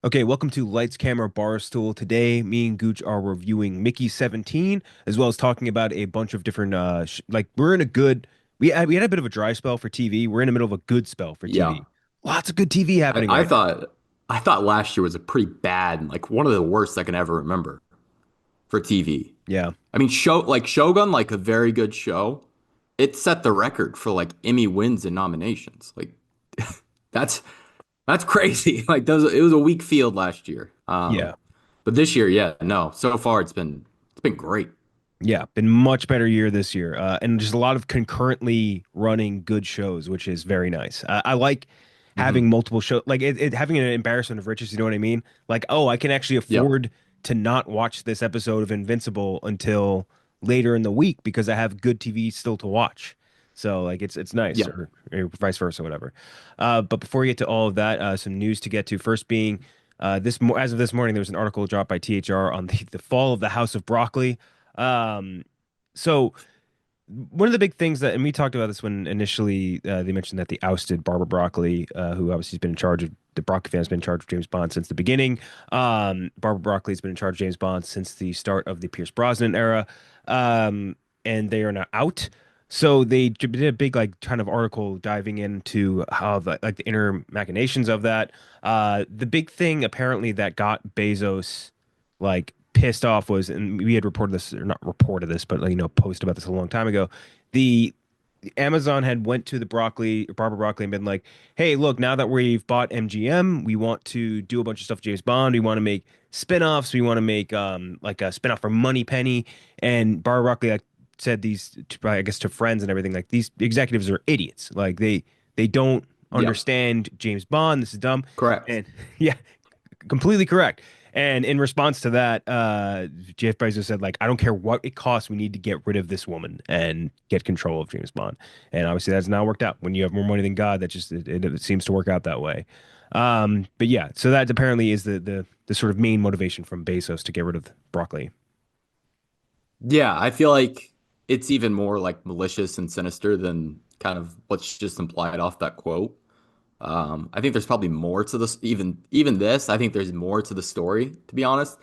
Okay, welcome to Lights Camera Barstool. Today, me and Gooch are reviewing Mickey 17, as well as talking about a bunch of different sh like we're in a good we had a bit of a dry spell for TV. We're in the middle of a good spell for Yeah. TV. Lots of good TV I, happening I right now. thought I thought last year was a pretty bad, like one of the worst I can ever remember for TV. Yeah. I mean, Shogun, like a very good show. It set the record for like Emmy wins and nominations. Like that's that's crazy. Like those it was a weak field last year. Yeah. But this year, yeah, no. So far it's been great. Yeah, been much better year this year. And just a lot of concurrently running good shows, which is very nice. I like having Hmm. multiple shows, like having an embarrassment of riches, you know what I mean? Like, oh, I can actually Yep. afford to not watch this episode of Invincible until later in the week because I have good TV still to watch. So like it's nice, Yep. or vice versa, whatever. But before we get to all of that, some news to get to. First being as of this morning, there was an article dropped by THR on the fall of the House of Broccoli. Um, so one of the big things that, and we talked about this when initially they mentioned that they ousted Barbara Broccoli, who obviously has been in charge of the Broccoli family has been in charge of James Bond since the beginning. Barbara Broccoli has been in charge of James Bond since the start of the Pierce Brosnan era, and they are now out. So they did a big like kind of article diving into how the inner machinations of that. The big thing apparently that got Bezos like pissed off was, and we had reported this or not reported this, but like, posted about this a long time ago. The Amazon had went to the Barbara Broccoli and been like, "Hey, look, now that we've bought MGM, we want to do a bunch of stuff with James Bond. We want to make spin-offs. We want to make like a spin-off for Moneypenny." And Barbara Broccoli like said these, I guess, to friends and everything, like these executives are idiots. Like they don't Yep. understand James Bond. This is dumb. Correct. And yeah, completely correct. And in response to that, Jeff Bezos said, like, I don't care what it costs, we need to get rid of this woman and get control of James Bond. And obviously that's not worked out. When you have more money than God, that just it seems to work out that way. But yeah, so that apparently is the sort of main motivation from Bezos to get rid of broccoli. Yeah, I feel like it's even more like malicious and sinister than kind of what's just implied off that quote. I think there's probably more to this, even this. I think there's more to the story, to be honest.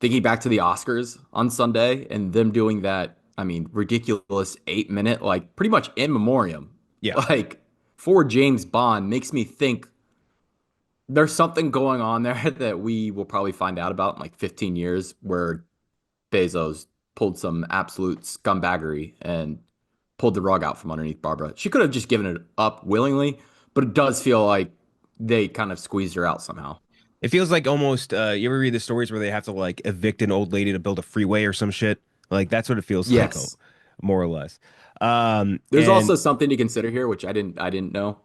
Thinking back to the Oscars on Sunday and them doing that, I mean, ridiculous 8 minute, like pretty much in memoriam, Yeah. like for James Bond makes me think there's something going on there that we will probably find out about in like 15 years where Bezos pulled some absolute scumbaggery and pulled the rug out from underneath Barbara. She could have just given it up willingly, but it does feel like they kind of squeezed her out somehow. It feels like almost you ever read the stories where they have to like evict an old lady to build a freeway or some shit? Like that's what it feels like, Yes. more or less. There's And also something to consider here, which I didn't know.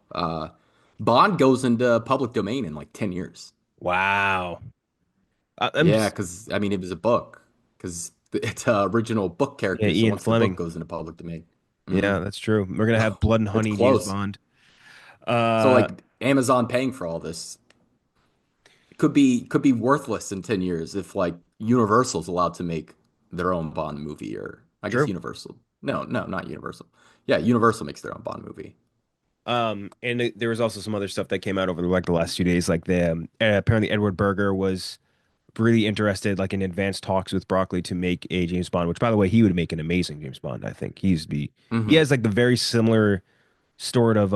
Bond goes into public domain in like 10 years. wow. I'm Yeah, just, because I mean it was a book. Because it's original book yeah, character, so Ian once the book Fleming. goes into public domain. Yeah, Hmm. that's true. We're gonna have Blood and It's Honey James close. Bond. So Uh, like Amazon paying for all this could be worthless in 10 years if like Universal's allowed to make their own Bond movie, or I guess true. Universal. No, no, not Universal. Yeah, Universal makes their own Bond movie. And there was also some other stuff that came out over like the last 2 days. Like apparently Edward Berger was really interested, like in advanced talks with Broccoli to make a James Bond. Which, by the way, he would make an amazing James Bond. I think he Hmm. has like the very similar sort of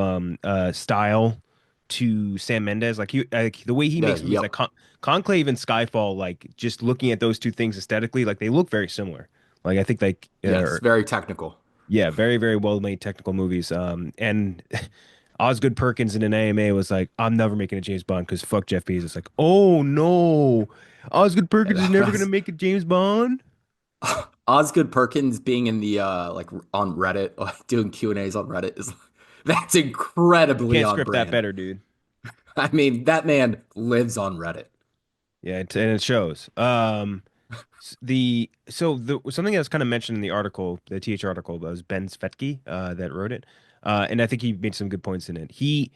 style to Sam Mendes. Like the way he Yeah, makes movies, like yep. Conclave and Skyfall. Like just looking at those two things aesthetically, like they look very similar. Like I think like Yes, very technical. yeah, very, very well made technical movies. And Osgood Perkins in an AMA was like, I'm never making a James Bond because fuck Jeff Bezos. Like, oh no, Osgood Yeah, Perkins is never gonna that's make a James Bond. Osgood Perkins being in the like on Reddit, like doing Q&As on Reddit is that's You incredibly can't on script that brand. better, dude. I mean, that man lives on Reddit. Yeah, and it shows. The something that's kind of mentioned in the article, the TH article, was Ben Svetke, that wrote it, and I think he made some good points in it. He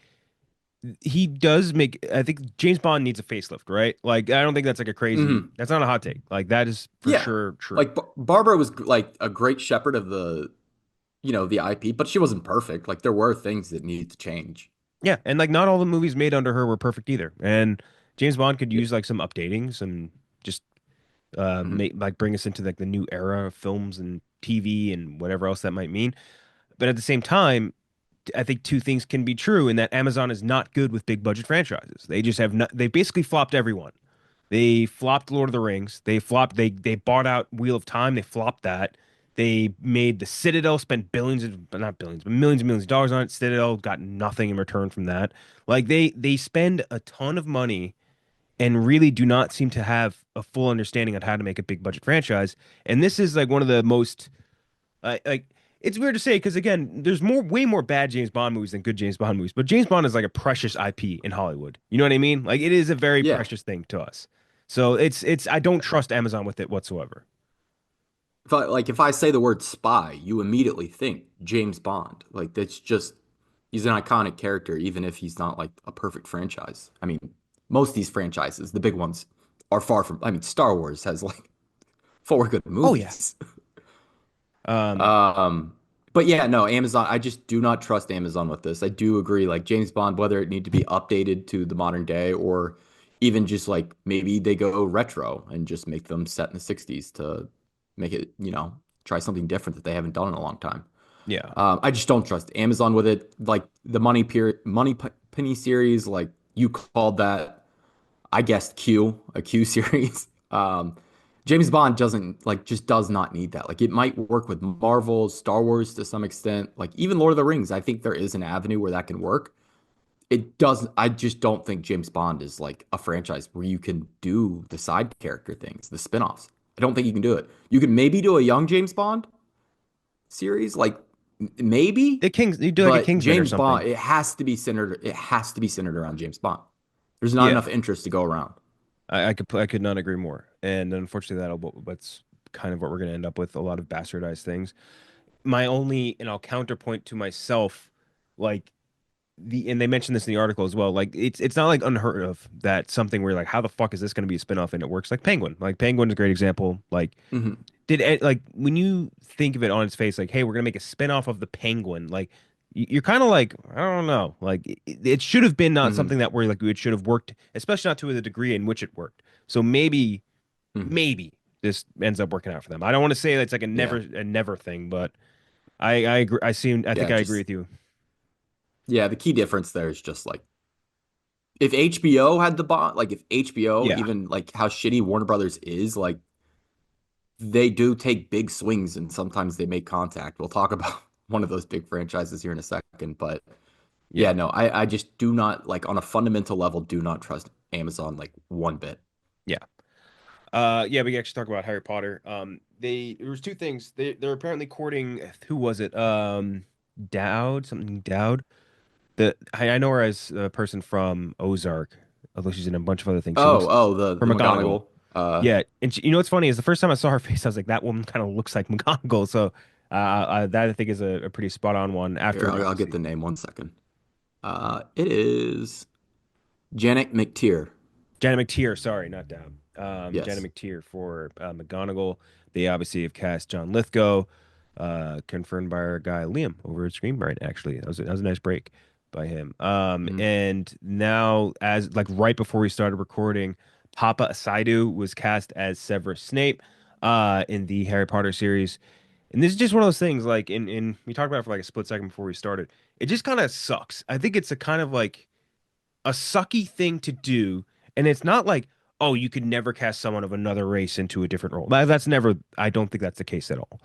does make, I think James Bond needs a facelift, right? Like I don't think that's like a crazy, Hmm. that's not a hot take. Like that is for Yeah. sure true. Like Barbara was like a great shepherd of the IP, but she wasn't perfect. Like there were things that needed to change. Yeah, and like not all the movies made under her were perfect either. And James Bond could Yeah. use like some updating, some just Mhm. make like bring us into like the new era of films and TV and whatever else that might mean. But at the same time, I think two things can be true in that Amazon is not good with big budget franchises. They just have not, they basically flopped everyone. They flopped Lord of the Rings. They flopped, they bought out Wheel of Time. They flopped that. They made the Citadel, spent billions of, but not billions, but millions and millions of dollars on it. Citadel got nothing in return from that. Like they spend a ton of money and really do not seem to have a full understanding on how to make a big budget franchise. And this is like one of the most like it's weird to say because again, there's way more bad James Bond movies than good James Bond movies. But James Bond is like a precious IP in Hollywood. You know what I mean? Like it is a very Yeah. precious thing to us. So it's I don't trust Amazon with it whatsoever. If I say the word spy, you immediately think James Bond. Like that's just he's an iconic character, even if he's not like a perfect franchise. I mean, most of these franchises, the big ones, are far from. I mean, Star Wars has like four good Oh yeah. movies. Um Um, but yeah, no, Amazon. I just do not trust Amazon with this. I do agree, like James Bond, whether it need to be updated to the modern day or even just like maybe they go retro and just make them set in the 60s to make it, try something different that they haven't done in a long time. yeah. I just don't trust Amazon with it. Like the Penny series, like you called that. I guessed a Q series. James Bond doesn't like just does not need that. Like it might work with Marvel, Star Wars to some extent, like even Lord of the Rings. I think there is an avenue where that can work. It doesn't. I just don't think James Bond is like a franchise where you can do the side character things, the spin-offs. I don't think you can do it. You could maybe do a young James Bond series, like maybe, The Kings you do like a but Kingsman or James something. Bond, it has to be centered. It has to be centered around James Bond. There's not Yeah. enough interest to go around. I could not agree more. And unfortunately that's kind of what we're gonna end up with, a lot of bastardized things. My only and I'll counterpoint to myself, like and they mentioned this in the article as well. Like it's not like unheard of that something where like how the fuck is this going to be a spinoff and it works like Penguin. Like Penguin is a great example. Like Mhm. like when you think of it on its face, like hey, we're gonna make a spinoff of the Penguin. Like you're kind of like I don't know. Like it should have been not Mhm. something that where like it should have worked, especially not to the degree in which it worked. So Mhm. maybe this ends up working out for them. I don't want to say that's like Yeah. a never thing, but I agree. I think Yeah. I agree Just with you. yeah. The key difference there is just like if HBO had the bond, like if HBO, Yeah. even like how shitty Warner Brothers is, like they do take big swings and sometimes they make contact. We'll talk about one of those big franchises here in a second, but Yeah. yeah, no, I just do not like on a fundamental level do not trust Amazon like one bit. Yeah. Yeah, we can actually talk about Harry Potter. There was two things. They're apparently courting who was it? Dowd, something Dowd. I know her as a person from Ozark, although she's in a bunch of other things. She Oh, looks oh, the from the McGonagall. McGonagall. Yeah, and you know what's funny is the first time I saw her face, I was like, that woman kind of looks like McGonagall. So that I think is a pretty spot on one. Here, After I'll get obviously the name 1 second. It is Janet McTeer. Janet McTeer, sorry, not Dowd. Janet Yes. McTeer for McGonagall. They obviously have cast John Lithgow, confirmed by our guy Liam over at Screenbright. Actually, that was a nice break by him. Mhm. And now, as like right before we started recording, Papa Asaidu was cast as Severus Snape, in the Harry Potter series. And this is just one of those things. Like in we talked about it for like a split second before we started. It just kind of sucks. I think it's a kind of like a sucky thing to do. And it's not like, oh, you could never cast someone of another race into a different role. That's never, I don't think that's the case at all.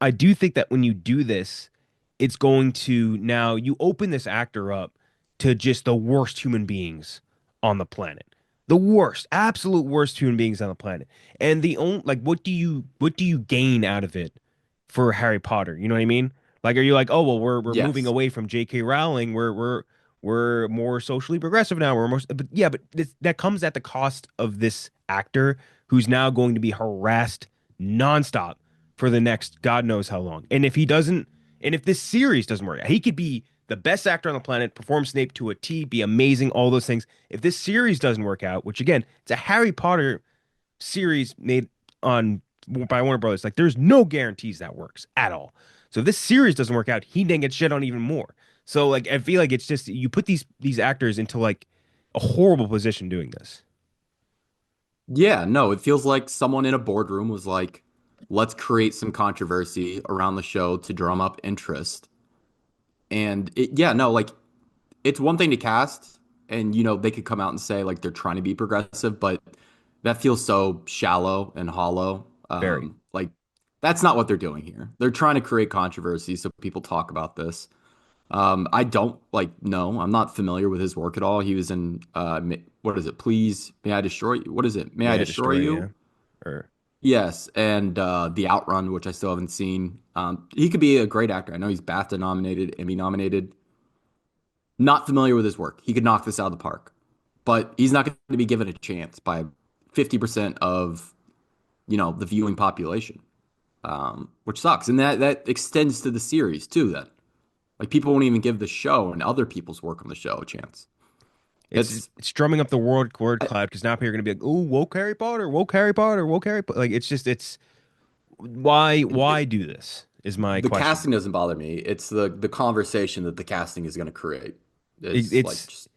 I do think that when you do this, it's going to now you open this actor up to just the worst human beings on the planet. The worst, absolute worst human beings on the planet. And the only like what do you gain out of it for Harry Potter? You know what I mean? Like are you like, oh well, we're moving Yes. away from J.K. Rowling. We're more socially progressive now. We're more, but yeah, but that comes at the cost of this actor who's now going to be harassed nonstop for the next God knows how long. And if he doesn't, and if this series doesn't work, he could be the best actor on the planet, perform Snape to a T, be amazing, all those things. If this series doesn't work out, which again, it's a Harry Potter series made on by Warner Brothers, like there's no guarantees that works at all. So if this series doesn't work out, he then gets shit on even more. So like I feel like it's just you put these actors into like a horrible position doing this. Yeah, no, it feels like someone in a boardroom was like, let's create some controversy around the show to drum up interest. And yeah, no, like it's one thing to cast and they could come out and say like they're trying to be progressive, but that feels so shallow and hollow. Very. Like that's not what they're doing here. They're trying to create controversy so people talk about this. I don't like no, I'm not familiar with his work at all. He was in what is it? Please, may I destroy you? What is it? May I May I destroy destroy you? you? Yeah. Or Yes, and The Outrun, which I still haven't seen. He could be a great actor. I know he's BAFTA nominated, Emmy nominated. Not familiar with his work. He could knock this out of the park, but he's not going to be given a chance by 50% of the viewing population, which sucks. And that extends to the series too. Then like people won't even give the show and other people's work on the show a chance. It's it's drumming up the word cloud because now people are gonna be like, "Ooh, woke Harry Potter, woke Harry Potter, woke Harry Potter." Like it's why do this is my the question. casting doesn't bother me. It's the conversation that the casting is going to create. Is like It's just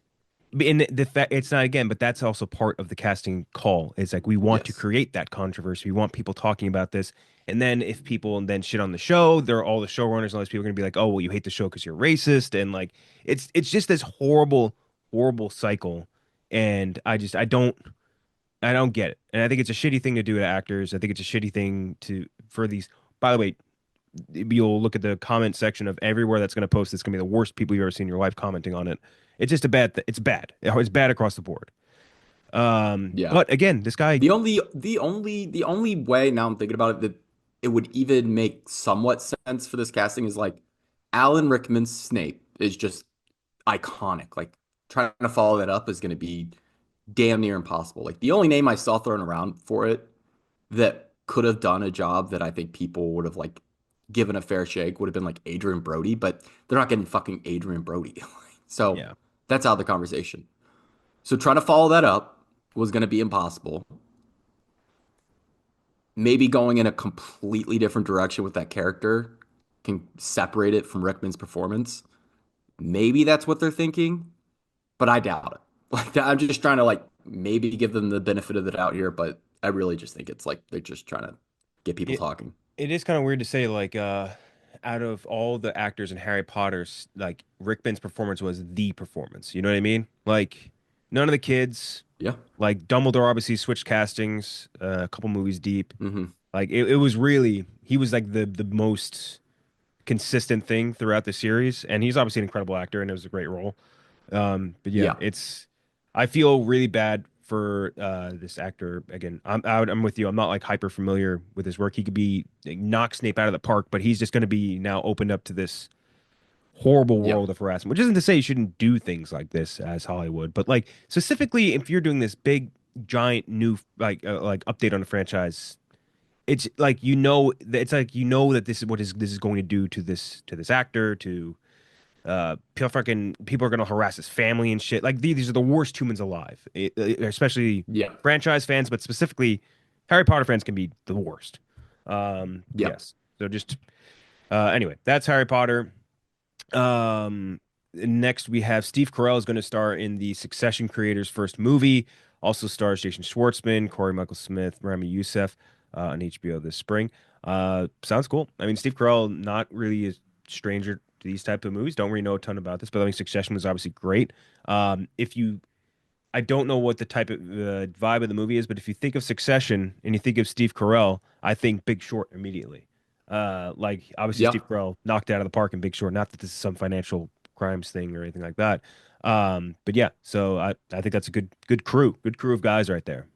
in the fact it's not again, but that's also part of the casting call. It's like we want to yes, create that controversy. We want people talking about this. And then if people and then shit on the show, they're all the showrunners and all these people are gonna be like, oh, well, you hate the show because you're racist. And like it's just this horrible cycle. And I don't get it. And I think it's a shitty thing to do to actors. I think it's a shitty thing to for these. By the way, you'll look at the comment section of everywhere that's going to post. It's going to be the worst people you've ever seen in your life commenting on it. It's just a it's bad. It's bad across the board. yeah. But again, this guy, The only way now I'm thinking about it that it would even make somewhat sense for this casting is like Alan Rickman's Snape is just iconic. Like trying to follow that up is going to be damn near impossible. Like the only name I saw thrown around for it that could have done a job that I think people would have like given a fair shake would have been like Adrian Brody, but they're not getting fucking Adrian Brody. So yeah, that's out of the conversation. So trying to follow that up was going to be impossible. Maybe going in a completely different direction with that character can separate it from Rickman's performance. Maybe that's what they're thinking, but I doubt it. Like I'm just trying to like maybe give them the benefit of the doubt here, but I really just think it's like they're just trying to get people it talking. it is kind of weird to say like out of all the actors in Harry Potter's like Rickman's performance was the performance. You know what I mean? Like none of the kids, Yeah. like Dumbledore obviously switched castings a couple movies deep. Hmm. Like it was really he was like the most consistent thing throughout the series, and he's obviously an incredible actor, and it was a great role. But yeah, Yeah. it's I feel really bad for this actor. Again, I'm with you. I'm not like hyper familiar with his work. He could be like, knock Snape out of the park, but he's just going to be now opened up to this horrible Yeah. world of harassment. Which isn't to say you shouldn't do things like this as Hollywood, but like specifically if you're doing this big giant new like update on the franchise, it's like it's like that this is what this is going to do to this actor to people are gonna harass his family and shit. Like these are the worst humans alive, especially Yeah. franchise fans, but specifically Harry Potter fans can be the worst. Yeah. Yes. So just anyway, that's Harry Potter. Next we have Steve Carell is going to star in the Succession creators' first movie. Also stars Jason Schwartzman, Corey Michael Smith, Rami Youssef on HBO this spring. Sounds cool. I mean, Steve Carell not really a stranger to these type of movies. Don't really know a ton about this, but I think Succession was obviously great. If you I don't know what the type of vibe of the movie is, but if you think of Succession and you think of Steve Carell, I think Big Short immediately. Like obviously Yeah. Steve Carell knocked it out of the park in Big Short. Not that this is some financial crimes thing or anything like that. But yeah, so I think that's a good crew of guys right there.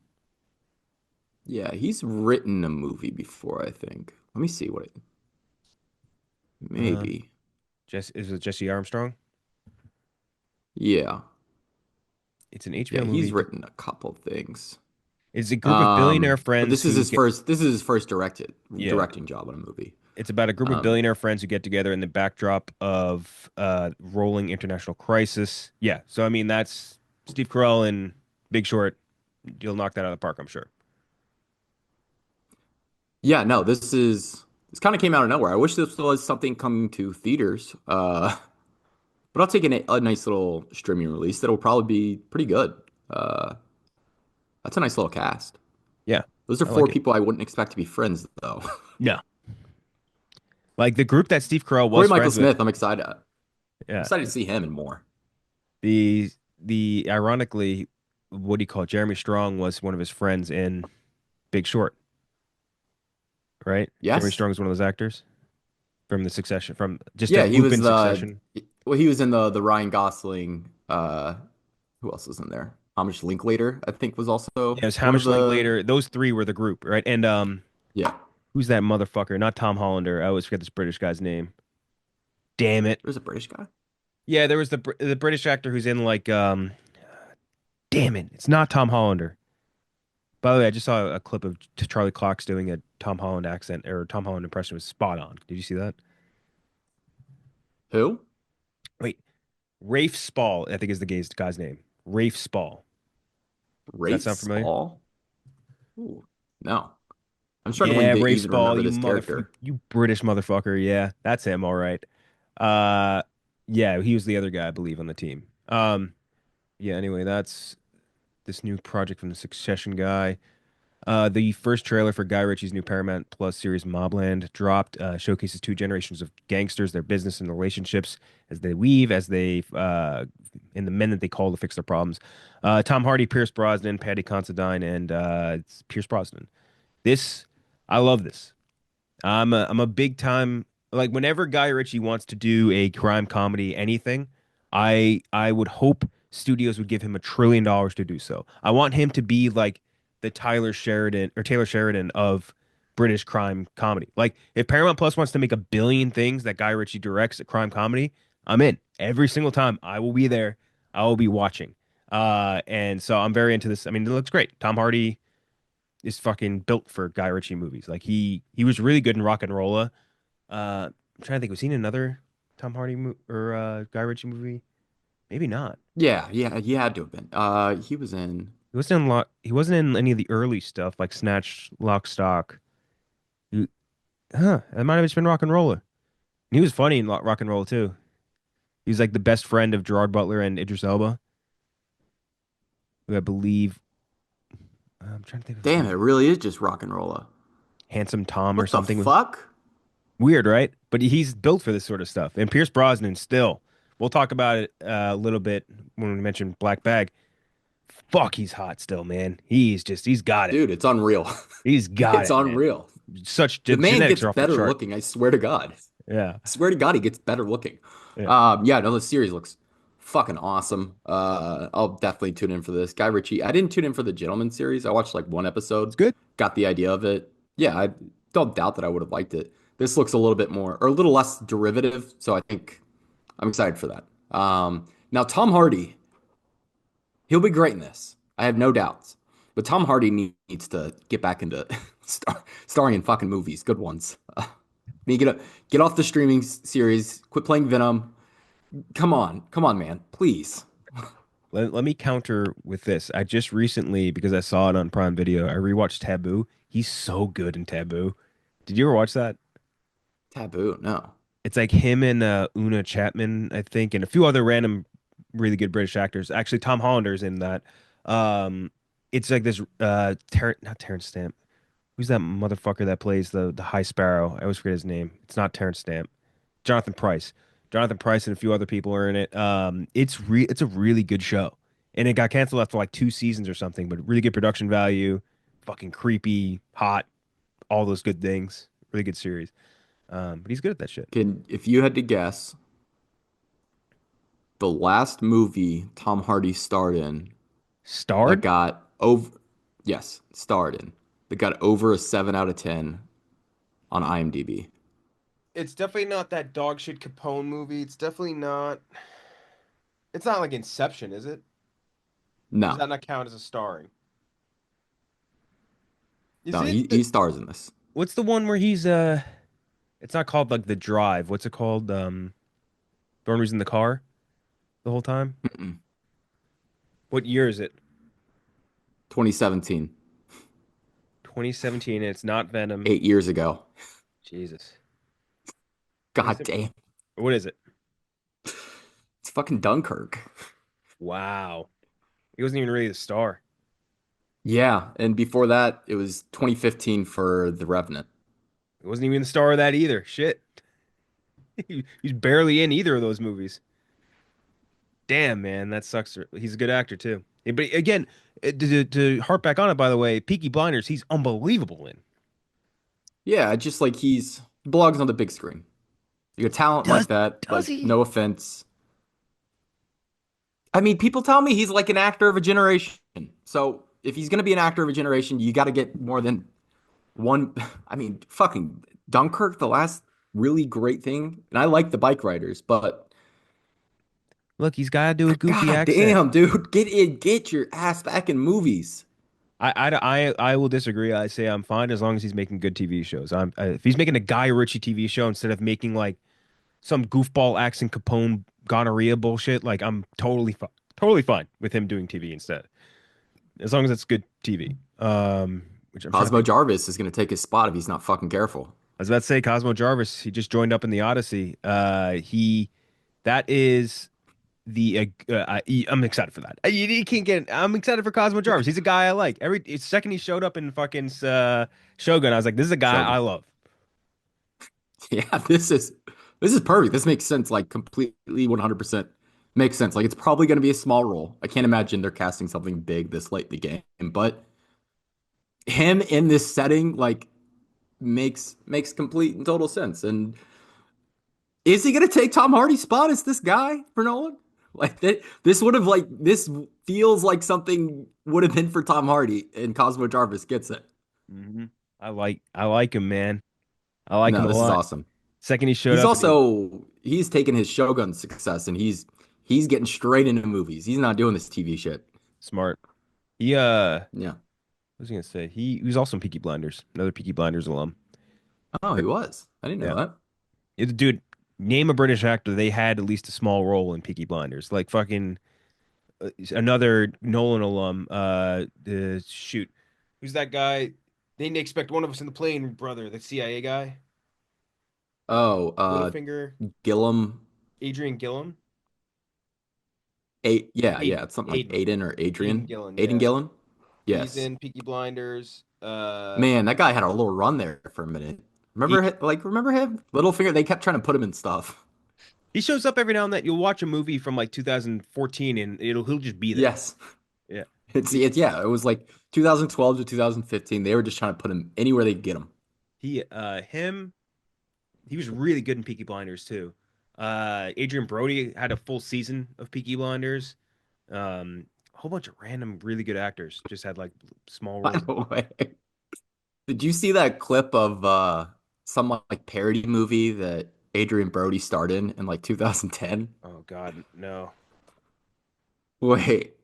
Yeah. He's written a movie before, I think. Let me see what it Um, maybe. Is it Jesse Armstrong? Yeah. It's an Yeah, HBO he's movie. written a couple things. It's a group of billionaire But friends who get this is his first yeah. directing job on a movie. It's about a group of Um, billionaire friends who get together in the backdrop of rolling international crisis. Yeah, so I mean that's Steve Carell and Big Short. You'll knock that out of the park, I'm sure. yeah, no, this kind of came out of nowhere. I wish this was something coming to theaters. but I'll take a nice little streaming release that'll probably be pretty good. Uh, that's a nice little cast. Yeah, Those are I like four it. people I wouldn't expect to be friends, though. No, like the group that Steve Carell Corey was Michael friends with. Smith, I'm excited. Yeah, Excited to see him and more. the ironically, what do you call it? Jeremy Strong was one of his friends in Big Short, right? Jeremy Yes. Strong is one of those actors from the Succession, from just a Yeah, he loop was in Succession. he was in the Ryan Gosling. Who else was in there? Amish Linklater, I think, was Yeah, it also was one of Hamish the. Linklater. Those three were the group, right? And Yeah, who's that motherfucker? Not Tom Hollander. I always forget this British guy's name. Damn it. there's a British guy. Yeah, there was the British actor who's in like damn it. It's not Tom Hollander. By the way, I just saw a clip of Charlie Cox doing a Tom Holland accent or Tom Holland impression was spot on. Did you see that? Who? Wait, Rafe Spall, I think is the guy's name. Rafe Spall. Does that Rafe sound familiar? Spall? Ooh, no. I'm struggling Yeah, to Rafe even Spall, remember you this character. you British motherfucker. Yeah, that's him, all right. Uh yeah, he was the other guy, I believe, on the team. Yeah, anyway, that's this new project from the Succession guy. The first trailer for Guy Ritchie's new Paramount Plus series Mobland dropped, showcases two generations of gangsters, their business and relationships as they and the men that they call to fix their problems. Tom Hardy, Pierce Brosnan, Paddy Considine, and it's Pierce Brosnan. This, I love this. I'm a big time like whenever Guy Ritchie wants to do a crime comedy, anything, I would hope studios would give him $1 trillion to do so. I want him to be like the Tyler Sheridan or Taylor Sheridan of British crime comedy. Like if Paramount Plus wants to make a billion things that Guy Ritchie directs a crime comedy, I'm in. Every single time I will be there. I will be watching. And so I'm very into this. I mean, it looks great. Tom Hardy is fucking built for Guy Ritchie movies. Like he was really good in Rock and Rolla. I'm trying to think. Was he in another Tom Hardy or Guy Ritchie movie? Maybe not. Yeah, he had to have been. He was in. He wasn't in any of the early stuff like Snatch, Lock, Stock. He- Huh? That might have just been Rock and Rolla. He was funny in Rock and Roll too. He was like the best friend of Gerard Butler and Idris Elba, who I believe. I'm trying to think of his Damn, it name. really is just rock and rolla. Handsome Tom or What the something. fuck? Weird, right? But he's built for this sort of stuff. And Pierce Brosnan still. We'll talk about it a little bit when we mention Black Bag. Fuck, he's hot still, man. He's got it. Dude, it's unreal. He's got It's it, man. unreal. Such The man genetics gets are off the better chart. looking, I swear to God. Yeah. I swear to God, he gets better looking. Yeah. Yeah, no, the series looks fucking awesome. I'll definitely tune in for this. Guy Ritchie. I didn't tune in for the Gentleman series. I watched like one episode, It's good. got the idea of it. Yeah, I don't doubt that I would have liked it. This looks a little bit more or a little less derivative, so I think I'm excited for that. Now Tom Hardy, he'll be great in this. I have no doubts. But Tom Hardy needs to get back into starring in fucking movies, good ones. Me get off the streaming series, quit playing Venom. Come on, man, please. Let me counter with this. I just recently, because I saw it on Prime Video, I rewatched Taboo. He's so good in Taboo. Did you ever watch that? Taboo, no. It's like him and Una Chapman, I think, and a few other random really good British actors. Actually, Tom Hollander's in that. Um, it's like this not Terrence Stamp. Who's that motherfucker that plays the High Sparrow? I always forget his name. It's not Terrence Stamp. Jonathan Price. Jonathan Price and a few other people are in it. It's a really good show. And it got canceled after like 2 seasons or something, but really good production value, fucking creepy, hot, all those good things. Really good series. But he's good at that shit. Can if you had to guess the last movie Tom Hardy starred in that Starred? got over, yes, starred in that got over a 7 out of 10 on IMDb. It's definitely not that dog shit Capone movie. It's definitely not. It's not like Inception, is it? Or does No, that not count as a starring? Is no, it he stars in this. what's the one where he's it's not called like The Drive. What's it called? The one where he's in the car the whole time? Mm-mm. What year is it? 2017, 2017 and it's not Venom. 8 years ago. Jesus. God 27. damn. What is it? It's fucking Dunkirk. Wow. He wasn't even really the star. Yeah, and before that, it was 2015 for The Revenant. He wasn't even the star of that either. Shit. He's barely in either of those movies. Damn, man, that sucks. He's a good actor too. Yeah, but again, to harp back on it, by the way, Peaky Blinders, he's unbelievable in. Yeah, just like he belongs on the big screen. You got talent Does like that, does like he? no offense. I mean, people tell me he's like an actor of a generation. So if he's gonna be an actor of a generation, you got to get more than one. I mean, fucking Dunkirk, the last really great thing. And I like the bike riders, but Look, he's got to do a goofy god accent. damn, dude, get your ass back in movies. I will disagree. I say I'm fine as long as he's making good TV shows. If he's making a Guy Ritchie TV show instead of making like some goofball accent Capone gonorrhea bullshit, like I'm totally fine with him doing TV instead, as long as it's good TV. Which I'm trying to Cosmo think. Jarvis is gonna take his spot if he's not fucking careful. I was about to say Cosmo Jarvis. He just joined up in the Odyssey. He that is I'm excited for that. You can't get. I'm excited for Cosmo Jarvis. He's a guy I like. Every second he showed up in fucking Shogun, I was like, this is a guy I Shogun. love. Yeah, this is perfect. This makes sense, like completely 100% makes sense. Like it's probably going to be a small role. I can't imagine they're casting something big this late in the game, but him in this setting like makes complete and total sense. And is he going to take Tom Hardy's spot as this guy for Nolan? Like this would have like this feels like something would have been for Tom Hardy, and Cosmo Jarvis gets it. hmm I like him, man. I like him No, a this is lot. awesome. Second he showed up, He's taken his Shogun success and he's getting straight into movies. He's not doing this TV shit. smart. He Yeah. what was I gonna say? He was also in Peaky Blinders, another Peaky Blinders alum. Oh, he was. I didn't know Yeah, that. dude. Name a British actor they had at least a small role in Peaky Blinders, like fucking another Nolan alum. Shoot, who's that guy? They didn't expect one of us in the plane, brother. The CIA guy, Oh, Littlefinger, Gillum. Adrian Gillum, Yeah, Aiden, it's something like Aiden, Aiden or Aiden Adrian. Gillen. Aiden Yeah, Gillen. he's Yes. in Peaky Blinders. Man, that guy had a little run there for a minute. He Remember him? Littlefinger, they kept trying to put him in stuff. he shows up every now and then. You'll watch a movie from like 2014, and he'll just be there. Yes. Yeah, It's yeah, it was like 2012 to 2015. They were just trying to put him anywhere they could get him. him. He was really good in Peaky Blinders too. Adrian Brody had a full season of Peaky Blinders. A whole bunch of random, really good actors just had like small By roles. the way, did you see that clip of some like parody movie that Adrian Brody starred in like 2010? Oh God, no. Wait.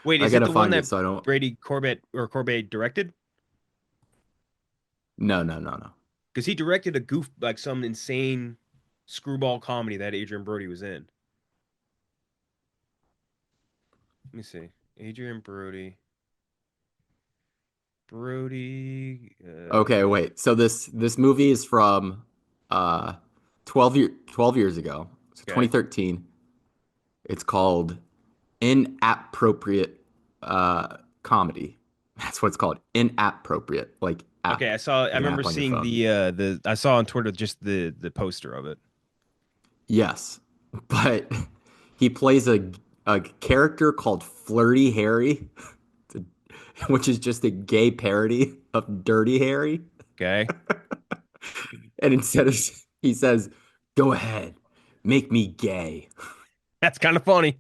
Wait, I is it gotta the one find it that so I don't. Brady Corbett or Corbett directed? No, no, no, no. Because he directed a goof like some insane screwball comedy that Adrian Brody was in. Let me see. Adrian Brody. Okay, wait. So this movie is from uh 12 years ago. So Okay. 2013. It's called Inappropriate Comedy. That's what it's called. Inappropriate, like app, Okay, I saw. I like an remember app on your seeing phone. the. I saw on Twitter just the poster of it. Yes, but he plays a character called Flirty Harry, which is just a gay parody of Dirty Harry. Okay, And instead of he says, "Go ahead, make me gay." that's kind of funny.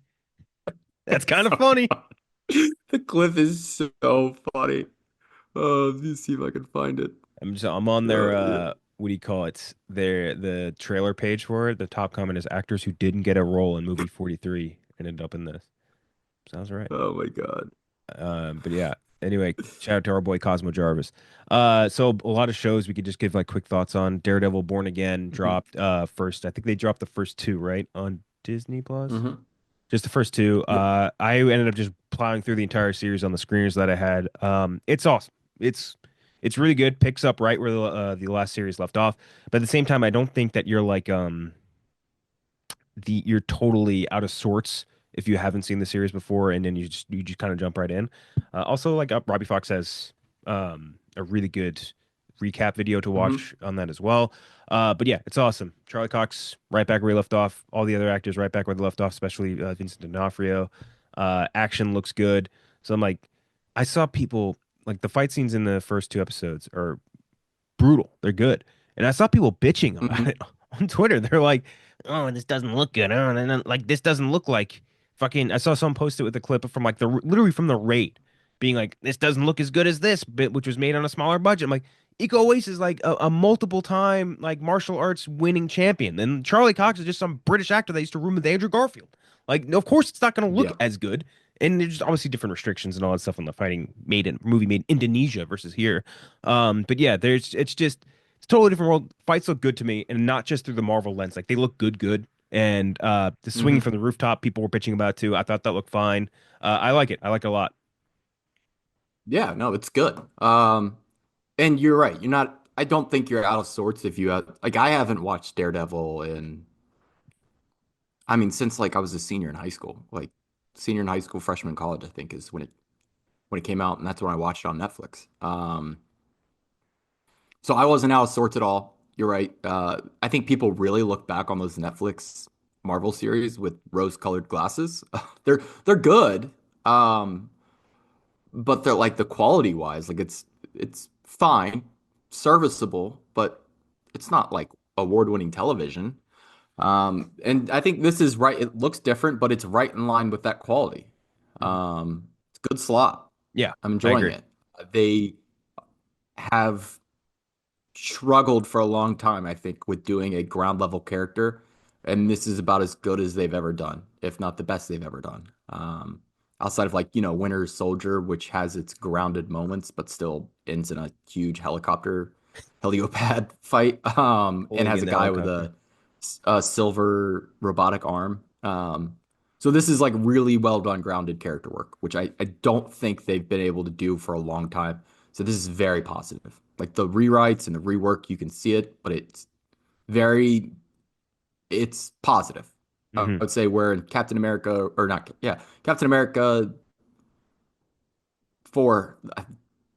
That's kind of So funny. the clip is so funny. Let me see if I can find it. I'm on their Yeah. what do you call it? Their the trailer page for it. The top comment is actors who didn't get a role in movie 43 and ended up in this. Sounds right. Oh my God. But yeah. Anyway, shout out to our boy Cosmo Jarvis. So a lot of shows we could just give like quick thoughts on. Daredevil Born Again hmm dropped first. I think they dropped the first two, right? On Disney Plus. hmm Just the first two. Yep. I ended up just plowing through the entire series on the screeners that I had. It's awesome. It's really good. Picks up right where the last series left off. But at the same time, I don't think that you're like you're totally out of sorts if you haven't seen the series before, and then you just kind of jump right in. Also, like Robbie Fox has a really good recap video to Hmm. watch on that as well. But yeah, it's awesome. Charlie Cox right back where he left off. All the other actors right back where they left off, especially Vincent D'Onofrio. Action looks good. So I'm like, I saw people like the fight scenes in the first two episodes are brutal. They're good. And I saw people bitching about Hmm. it on Twitter. They're like, "Oh, this doesn't look good. Oh, and then, like this doesn't look like fucking." I saw someone post it with a clip from like the literally from the Raid, being like, "This doesn't look as good as this bit, which was made on a smaller budget." I'm like, Iko Uwais is like a multiple time like martial arts winning champion, and Charlie Cox is just some British actor that used to room with Andrew Garfield. Like, of course, it's not going to look Yeah. as good. And there's obviously different restrictions and all that stuff on the fighting made in movie made in Indonesia versus here. But yeah, it's a totally different world. Fights look good to me, and not just through the Marvel lens. Like they look good. And the swinging Hmm. from the rooftop, people were bitching about too. I thought that looked fine. I like it. I like it a lot. Yeah, no, it's good. And you're right. You're not, I don't think you're out of sorts if you have, like, I haven't watched Daredevil in, I mean, since like I was a senior in high school, like senior in high school, freshman in college, I think is when it came out, and that's when I watched it on Netflix. So I wasn't out of sorts at all. You're right. I think people really look back on those Netflix Marvel series with rose-colored glasses. They're good, um, but they're like the quality wise, like it's fine, serviceable, but it's not like award-winning television. And I think this is right. It looks different, but it's right in line with that quality. Mhm. It's good slot. Yeah, I'm I enjoying agree. it. They have struggled for a long time, I think, with doing a ground level character. And this is about as good as they've ever done, if not the best they've ever done. Outside of like, Winter Soldier, which has its grounded moments, but still ends in a huge heliopad fight, and Totally has getting a the guy with helicopter. a silver robotic arm. So this is like really well done grounded character work, which I don't think they've been able to do for a long time. So this is very positive. Like the rewrites and the rework, you can see it, but very, it's positive. I Hmm. would say where in Captain America, or not, yeah, Captain America 4,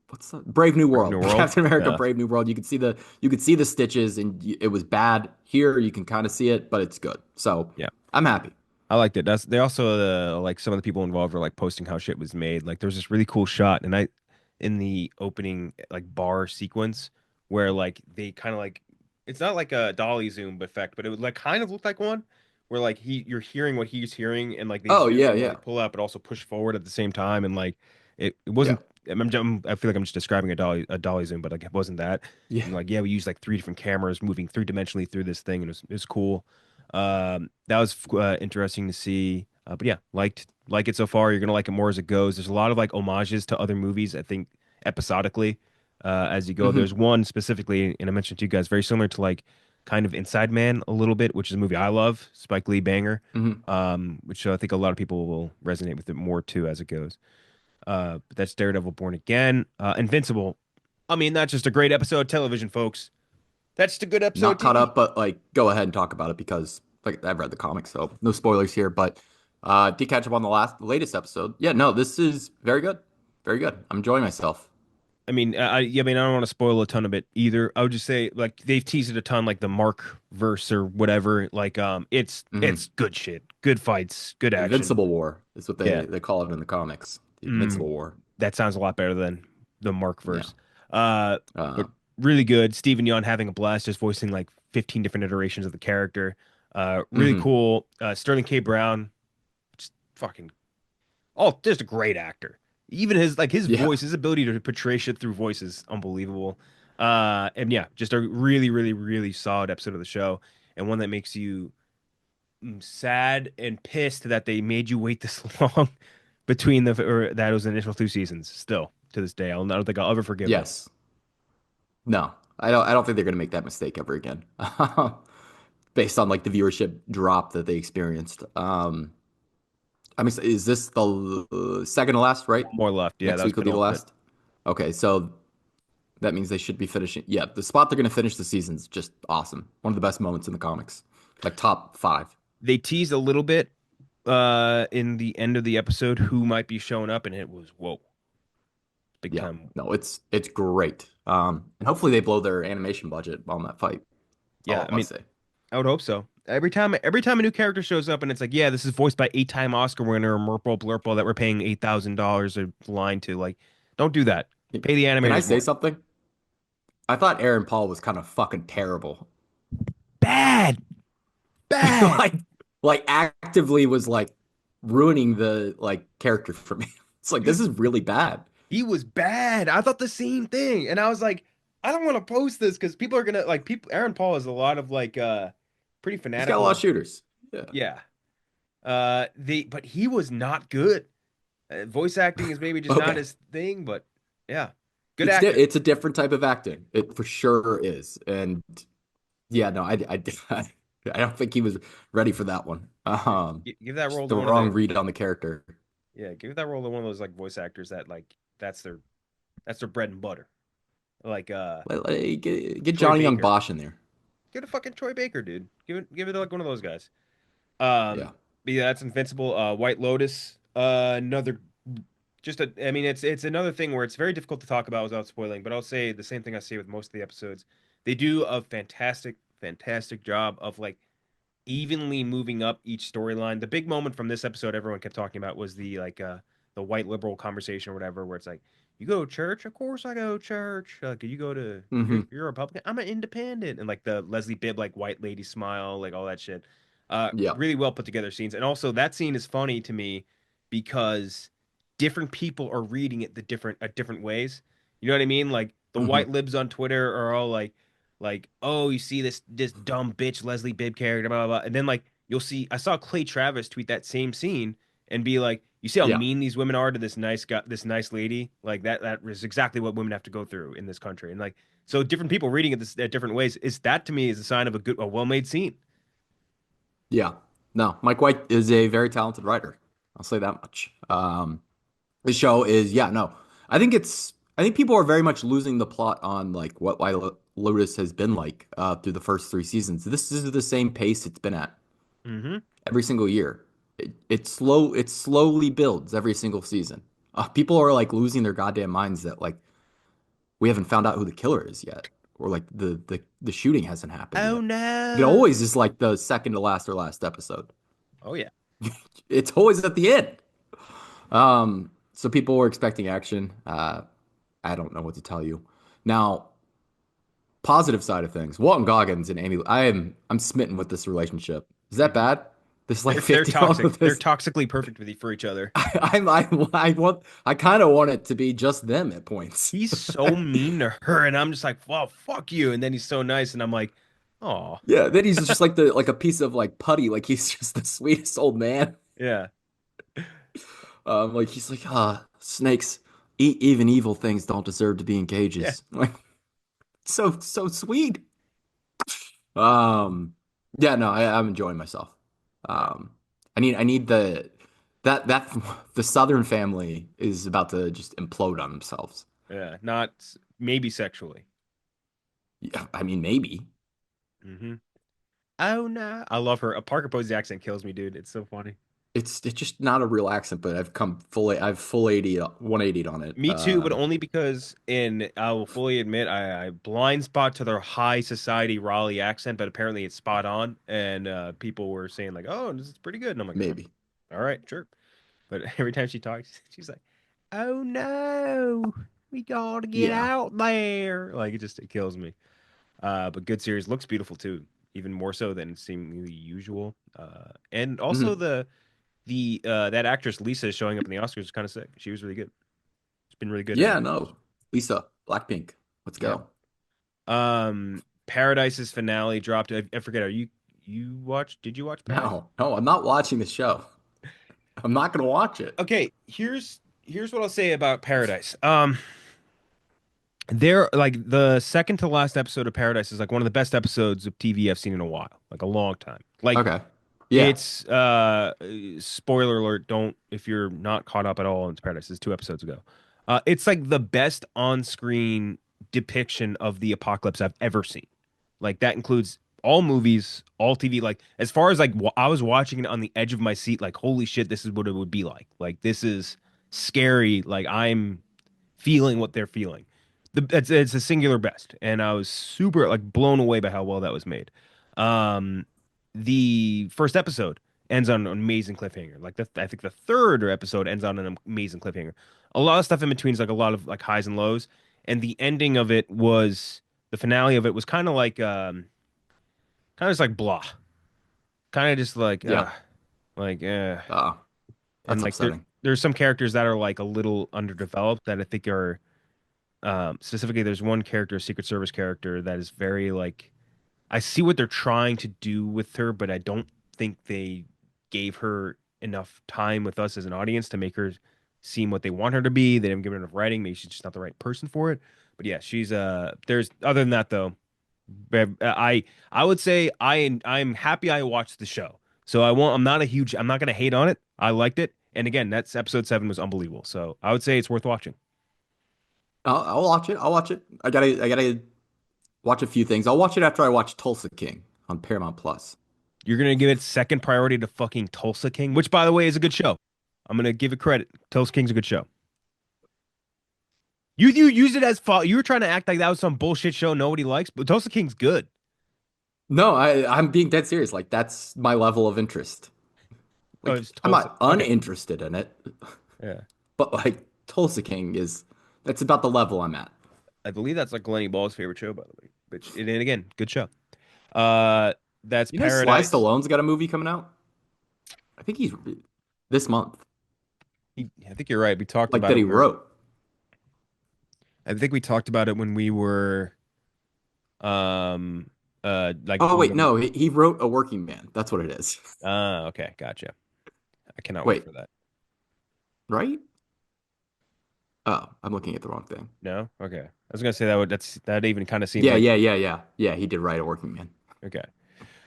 what's that? Brave New Brave World. New World. Captain America Yeah, Brave New World. You could see the stitches and it was bad. Here you can kind of see it, but it's good. So yeah. I'm happy. I liked it. That's they also like some of the people involved were like posting how shit was made. Like there's this really cool shot, and I in the opening like bar sequence where like they kind of like it's not like a dolly zoom effect, but it would like kind of look like one where like you're hearing what he's hearing, and like they Oh zoom yeah, in and yeah. like pull out, but also push forward at the same time, and like it Yeah. wasn't. I feel like I'm just describing a dolly zoom, but like it wasn't that. Yeah. And like yeah, we used like three different cameras moving three dimensionally through this thing, and it was cool. That was interesting to see. But yeah, like it so far. You're gonna like it more as it goes. There's a lot of like homages to other movies. I think episodically as you go. There's Hmm. one specifically, and I mentioned to you guys, very similar to like kind of Inside Man a little bit, which is a movie I love, Spike Lee banger. Hmm. Which I think a lot of people will resonate with it more too as it goes. But that's Daredevil Born Again. Invincible. I mean, that's just a great episode of television, folks. That's just a good episode of Not caught TV. up, but like go ahead and talk about it because like I've read the comics, so no spoilers here. But did catch up on latest episode. Yeah, no, this is very good, very good. I'm enjoying myself. I mean, yeah, I mean, I don't want to spoil a ton of it either. I would just say, like, they've teased it a ton, like the Mark verse or whatever. Like, it's Hmm. good shit, good fights, good action. Invincible War is what Yeah, they call it in the comics. The mm, Invincible War. that sounds a lot better than the Mark Yeah. verse. Uh, Uh, but really good. Steven Yeun having a blast, just voicing like 15 different iterations of the character. Really hmm. cool. Sterling K. Brown, just fucking just a great actor. Even his Yeah. voice, his ability to portray shit through voice is unbelievable. And yeah, just a really, really, really solid episode of the show, and one that makes you sad and pissed that they made you wait this long between the or that was the initial two seasons. Still to this day, I don't think I'll ever forgive them. Yes. No. I don't think they're gonna make that mistake ever again. Based on like the viewership drop that they experienced. I mean, is this the second to last, right? One more left. Yeah, that Next was week will be the penultimate. last. Okay, so that means they should be finishing. Yeah, the spot they're going to finish the season's just awesome. One of the best moments in the comics, like top 5. they teased a little bit in the end of the episode who might be showing up, and it was whoa, big Yeah, time. no, it's great. And hopefully they blow their animation budget on that fight. Yeah, All I I'll mean, say. I would hope so. Every time a new character shows up, and it's like, yeah, this is voiced by eight-time Oscar winner Merple Blurple that we're paying $8,000 a line to. Like, don't do that. Pay the Can I animators say more. something? I thought Aaron Paul was kind of fucking terrible. Bad, bad. like like actively was like ruining the like character for me. It's like this Dude, is really bad. he was bad. I thought the same thing, and I was like, I don't want to post this because people are gonna like people. Aaron Paul is a lot of like pretty He's got a lot of fanatical. shooters. Yeah. Yeah. But he was not good. Voice acting is maybe just not Okay. his thing, but yeah, good actor. It's a different type of acting. It for sure is. And yeah, no, I don't think he was ready for that one. Give that Just role to the one of wrong the read on the character. yeah, give that role to one of those like voice actors that like that's their that's their bread and butter. Like Get Troy Johnny Young Baker. Bosch in there. Get a fucking Troy Baker, dude. Give it to like one of those guys. Yeah. But yeah, that's Invincible. White Lotus. Another just a I mean it's another thing where it's very difficult to talk about without spoiling, but I'll say the same thing I say with most of the episodes. They do a fantastic job of like evenly moving up each storyline. The big moment from this episode everyone kept talking about was the white liberal conversation or whatever, where it's like, you go to church? Of course I go to church. You go to Hmm. you're a Republican? I'm an independent. And like the Leslie Bibb like white lady smile, like all that shit. Yeah. Really well put together scenes. And also that scene is funny to me because different people are reading it the different ways. You know what I mean? Like the white Hmm. libs on Twitter are all like, oh, you see this dumb bitch Leslie Bibb character, blah blah blah, and then like you'll see, I saw Clay Travis tweet that same scene and be like, you see how Yeah. mean these women are to this nice guy, this nice lady, like that is exactly what women have to go through in this country, and like so different people reading it at different ways is that to me is a sign of a well made scene. Yeah. No, Mike White is a very talented writer. I'll say that much. The show is, yeah, no. I think people are very much losing the plot on like what Why Lotus has been like through the first three seasons. This is the same pace it's been at Mm-hmm. every single year. It slowly builds every single season. People are like losing their goddamn minds that like we haven't found out who the killer is yet, or like the shooting hasn't happened Oh yet. It always no. is like the second to last or last episode. Oh yeah. It's always at the end. So people were expecting action. I don't know what to tell you. Now, positive side of things, Walton Goggins and Amy. I'm smitten with this relationship. Is that Mm-hmm. bad? This like They're 50 on toxic. with They're this. toxically perfect with for each other. I kind of want it to be just them at points. He's so mean to her, and I'm just like, well, fuck you. And then he's so nice, and I'm like, oh Yeah, then he's just like the like a piece of like putty. Like he's just the sweetest old man. yeah, Like he's like, snakes, even evil things don't deserve to be in yeah. cages. Like so sweet. Um, yeah, no, I'm enjoying myself. Yeah. Um, I need that the Southern family is about to just implode on themselves. Yeah, not maybe sexually. Yeah, I mean, maybe Hmm. Oh no, I love her. A Parker Posey accent kills me, dude. It's so funny. it's just not a real accent, but I've full 80 180'd on it. Me too, but only because in I will fully admit I blind spot to their high society Raleigh accent, but apparently it's spot on, and people were saying like, "Oh, this is pretty good," and I'm like, "Oh, Maybe. all right, sure." But every time she talks, she's like, "Oh no, we gotta get Yeah. out there!" Like it kills me. But good series looks beautiful too, even more so than seemingly usual. And also Mhm. the that actress Lisa showing up in the Oscars is kind of sick. She was really good. It's been really good in Yeah, everything. no. Lisa, Blackpink. Let's Yeah. go. Paradise's finale dropped. I forget. You watched? Did you watch Paradise? No, no, I'm not watching the show. I'm not gonna watch it. Okay, here's what I'll say about Paradise. They're like the second to last episode of Paradise is like one of the best episodes of TV I've seen in a while, like a long time. Like Okay. Yeah. it's spoiler alert, don't if you're not caught up at all into Paradise, it's 2 episodes ago. It's like the best on-screen depiction of the apocalypse I've ever seen. Like that includes all movies, all TV. Like as far as like I was watching it on the edge of my seat, like holy shit, this is what it would be like. Like this is scary. Like I'm feeling what they're feeling. It's a singular best, and I was super like blown away by how well that was made. Um, the first episode ends on an amazing cliffhanger. Like I think the third episode ends on an amazing cliffhanger. A lot of stuff in between is like a lot of like highs and lows, and the ending of it was the finale of it was kind of just like blah, kind of just Yeah. like Uh, and that's like upsetting. there's some characters that are like a little underdeveloped that I think are specifically there's one character, a Secret Service character that is very like I see what they're trying to do with her, but I don't think they gave her enough time with us as an audience to make her seem what they want her to be. They didn't give her enough writing. Maybe she's just not the right person for it. But yeah, she's there's other than that though, I would say I'm happy I watched the show. So I'm not a huge I'm not gonna hate on it. I liked it. And again, that's episode 7 was unbelievable. So I would say it's worth watching. I'll watch it. I'll watch it. I gotta watch a few things. I'll watch it after I watch Tulsa King on Paramount Plus. You're gonna give it second priority to fucking Tulsa King, which by the way is a good show. I'm gonna give it credit. Tulsa King's a good show. You used it as fault. You were trying to act like that was some bullshit show nobody likes, but Tulsa King's good. No, I'm being dead serious. Like that's my level of interest. Oh, Like it's I'm Tulsa. not Okay. uninterested in it, Yeah. but like Tulsa King is that's about the level I'm at. I believe that's like Lenny Ball's favorite show, by the way. Which and again, good show. Uh that's You know, Sly Paradise. Stallone's got a movie coming out. I think he's this month, I think you're right. We talked like about that it. he wrote. I think we talked about it when we were like Oh doing wait, no, he wrote A Working Man. That's what it is. okay, gotcha. I cannot wait Wait, for that. right? Oh, I'm looking at the wrong thing. No? Okay. I was gonna say that even kind of seems Yeah, like yeah, yeah, yeah. Yeah, he did write A Working Man. okay.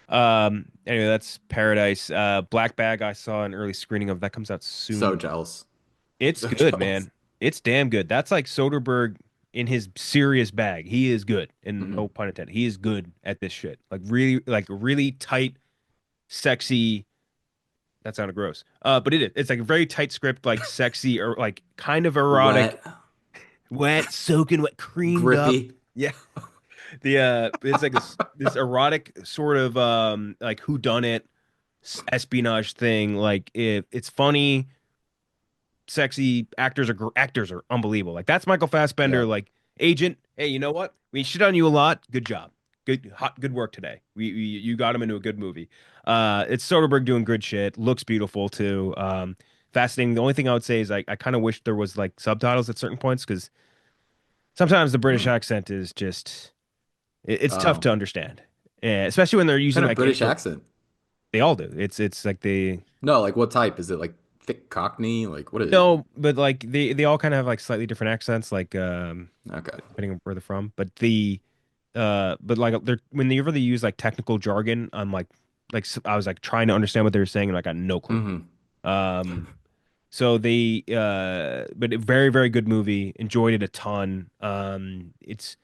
Anyway, that's Paradise. Black Bag I saw an early screening of that comes out So soon. jealous. It's So good, jealous. man. It's damn good. That's like Soderbergh in his serious bag. He is good, and no Mhm. pun intended. He is good at this shit. Like really tight, sexy. That sounded gross. But it is. It's like a very tight script, like sexy or like kind of erotic, Wet, wet, soaking wet, creamed up. grippy. Yeah. The it's like this erotic sort of like who done it espionage thing. Like it's funny, sexy. Actors are unbelievable. Like that's Michael Yeah. Fassbender. Like agent. Hey, you know what? We shit on you a lot. Good job. Good work today. You got him into a good movie. It's Soderbergh doing good shit. Looks beautiful too. Fascinating. The only thing I would say is I kind of wish there was like subtitles at certain points because sometimes the British Hmm. accent is just it's tough Oh, to understand. Yeah, especially when they're using kind of like British accent. they all do. It's like they No, like what type? Is it like thick Cockney? Like what is it? no, but like they all kind of have like slightly different accents, like Okay. depending on where they're from. But like they're whenever they use like technical jargon, I'm I was like trying to understand what they were saying and I got no clue. Hmm. Um, so but a very very good movie. Enjoyed it a ton. It's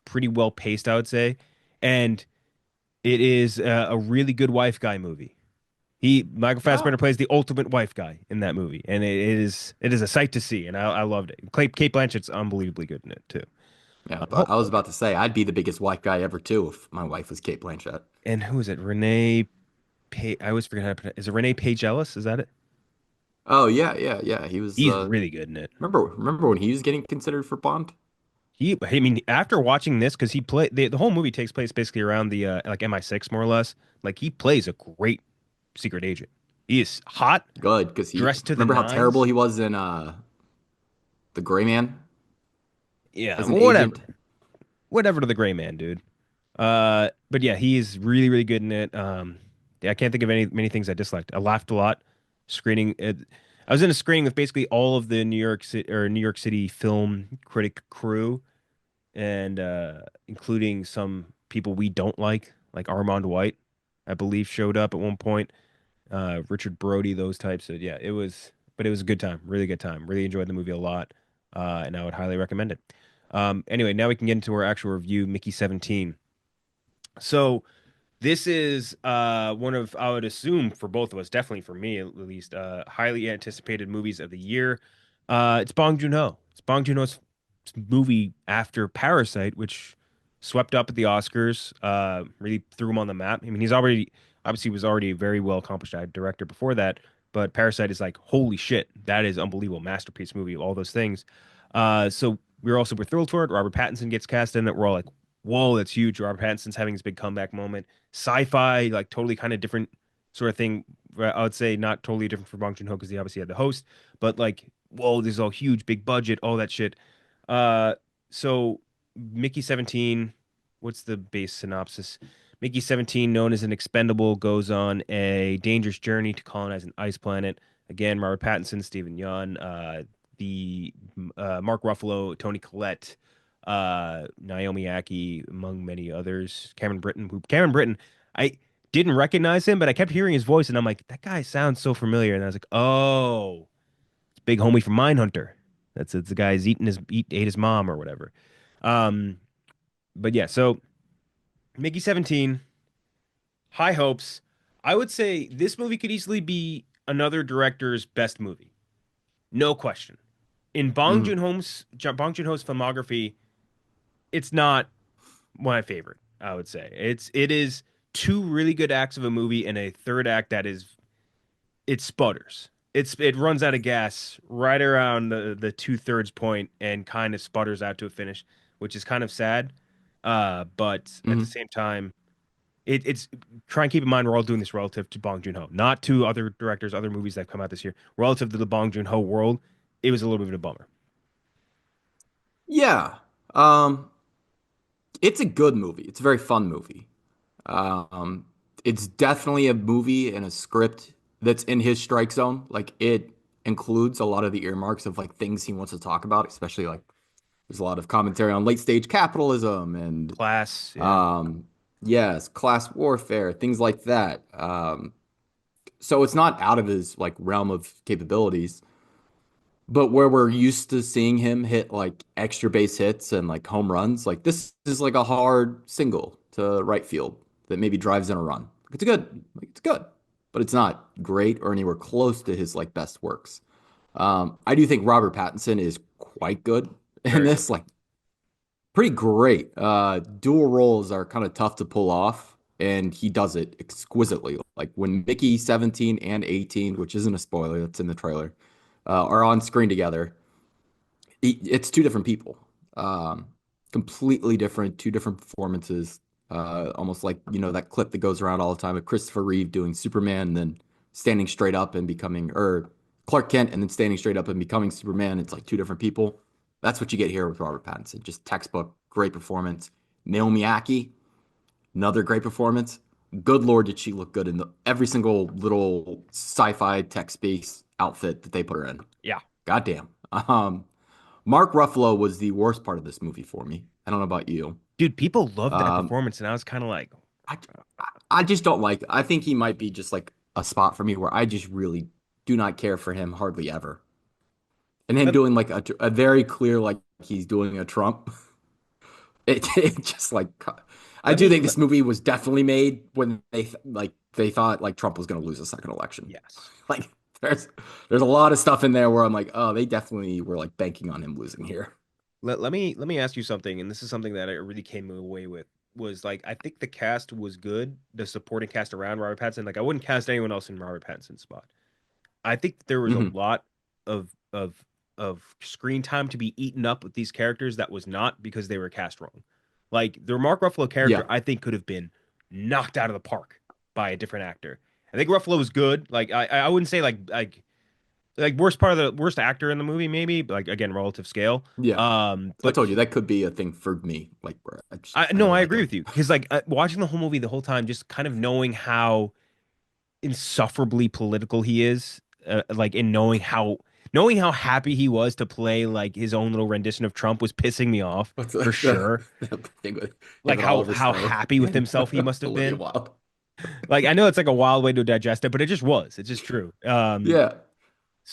pretty well paced, I would say, and it is a really good wife guy movie. Michael Fassbender Oh, plays the ultimate wife guy in that movie, and it is a sight to see, and I loved it. Kate Blanchett's unbelievably good in it too. yeah. Oh, But I was about to say I'd be the biggest white guy ever too if my wife was Kate Blanchett. and who is it? Renee I always forget how to pronounce. Is it Renee Page Ellis? Is that it? Oh yeah, yeah, yeah. He was. He's really good in it. Remember when he was getting considered for Bond? I mean, after watching this, because the whole movie takes place basically around the like MI6 more or less. Like he plays a great secret agent. He is hot, Good, because he dressed to the remember how terrible nines. he was in The Gray Man Yeah, as an whatever, agent. whatever to the gray man, dude. But yeah, he is really, really good in it. Yeah, I can't think of many things I disliked. I laughed a lot screening it. I was in a screening with basically all of the New York City film critic crew, and including some people we don't like Armand White, I believe, showed up at one point. Richard Brody, those types. So yeah, but it was a good time, really good time. Really enjoyed the movie a lot, and I would highly recommend it. Anyway, now we can get into our actual review, Mickey 17. So This is one of, I would assume for both of us, definitely for me at least, highly anticipated movies of the year. It's Bong Joon-ho. It's Bong Joon-ho's movie after Parasite, which swept up at the Oscars, really threw him on the map. I mean, he's already obviously was already a very well accomplished director before that, but Parasite is like, holy shit, that is unbelievable, masterpiece movie, all those things. So we're thrilled for it. Robert Pattinson gets cast in it. We're all like, whoa, that's huge. Robert Pattinson's having his big comeback moment. Sci-fi, like totally kind of different sort of thing. I would say not totally different for Bong Joon-ho because he obviously had the host, but like, whoa, this is all huge, big budget, all that shit. Uh, so Mickey 17, what's the base synopsis? Mickey 17, known as an expendable, goes on a dangerous journey to colonize an ice planet. Again, Robert Pattinson, Stephen Yeun, the Mark Ruffalo, Tony Collette, Naomi Ackie, among many others. Cameron Britton, I didn't recognize him, but I kept hearing his voice, and I'm like, that guy sounds so familiar. And I was like, oh, it's big homie from Mindhunter. It's the guy who's ate his mom or whatever. Um, but yeah, so Mickey 17, high hopes. I would say this movie could easily be another director's best movie, no question. In Hmm. Bong Joon-ho's filmography, it's not my favorite. I would say it is two really good acts of a movie and a third act that is it sputters. It runs out of gas right around the two-thirds point and kind of sputters out to a finish, which is kind of sad. But at the Hmm. same time, it's try and keep in mind we're all doing this relative to Bong Joon-ho, not to other directors, other movies that come out this year. Relative to the Bong Joon-ho world, it was a little bit of a bummer. Yeah. Um, it's a good movie. It's a very fun movie. Um, it's definitely a movie and a script that's in his strike zone. Like it includes a lot of the earmarks of like things he wants to talk about, especially like there's a lot of commentary on late stage capitalism and Class, yeah, um, yes, class warfare, things like that. So it's not out of his like realm of capabilities. But where we're used to seeing him hit like extra base hits and like home runs, like this is like a hard single to right field that maybe drives in a run. It's good, but it's not great or anywhere close to his like best works. I do think Robert Pattinson is quite good in very good. this, like pretty great. Dual roles are kind of tough to pull off, and he does it exquisitely. Like when Mickey 17 and 18, which isn't a spoiler, that's in the trailer, are on screen together it's two different people, um, completely different, two different performances. Almost like that clip that goes around all the time of Christopher Reeve doing Superman and then standing straight up and becoming, or Clark Kent and then standing straight up and becoming Superman. It's like two different people. That's what you get here with Robert Pattinson. Just textbook, great performance. Naomi Ackie, another great performance. Good Lord, did she look good in every single little sci-fi tech space outfit that they put her in. Yeah, Goddamn. Mark Ruffalo was the worst part of this movie for me. I don't know about you. dude, people loved that Um, performance, and I was kind of like, I, I just don't like. I think he might be just like a spot for me where I just really do not care for him hardly ever. And him let, doing like a very clear like he's doing a Trump. It just like I let do me think this movie was definitely made when they thought like Trump was going to lose a second election. yes. Like there's a lot of stuff in there where I'm like, oh, they definitely were like banking on him losing here. Let me ask you something, and this is something that I really came away with was like I think the cast was good, the supporting cast around Robert Pattinson. Like I wouldn't cast anyone else in Robert Pattinson's spot. I think there was a Hmm. lot of of of screen time to be eaten up with these characters that was not because they were cast wrong. Like the Mark Ruffalo character, Yeah. I think could have been knocked out of the park by a different actor. I think Ruffalo was good. Like I wouldn't say like worst part of the worst actor in the movie maybe, but like again relative scale. Yeah. I But told you that could be a thing for me. Like, where I no, don't I like agree him. with you because like watching the whole movie the whole time, just kind of knowing how insufferably political he is, like in knowing how happy he was to play like his own little rendition of Trump was pissing me off What's for sure. the thing with him Like and how Oliver how Stone happy with and himself he must have Olivia been. Wilde? Like I know it's like a wild way to digest it, but it just was. It's just true. Yeah.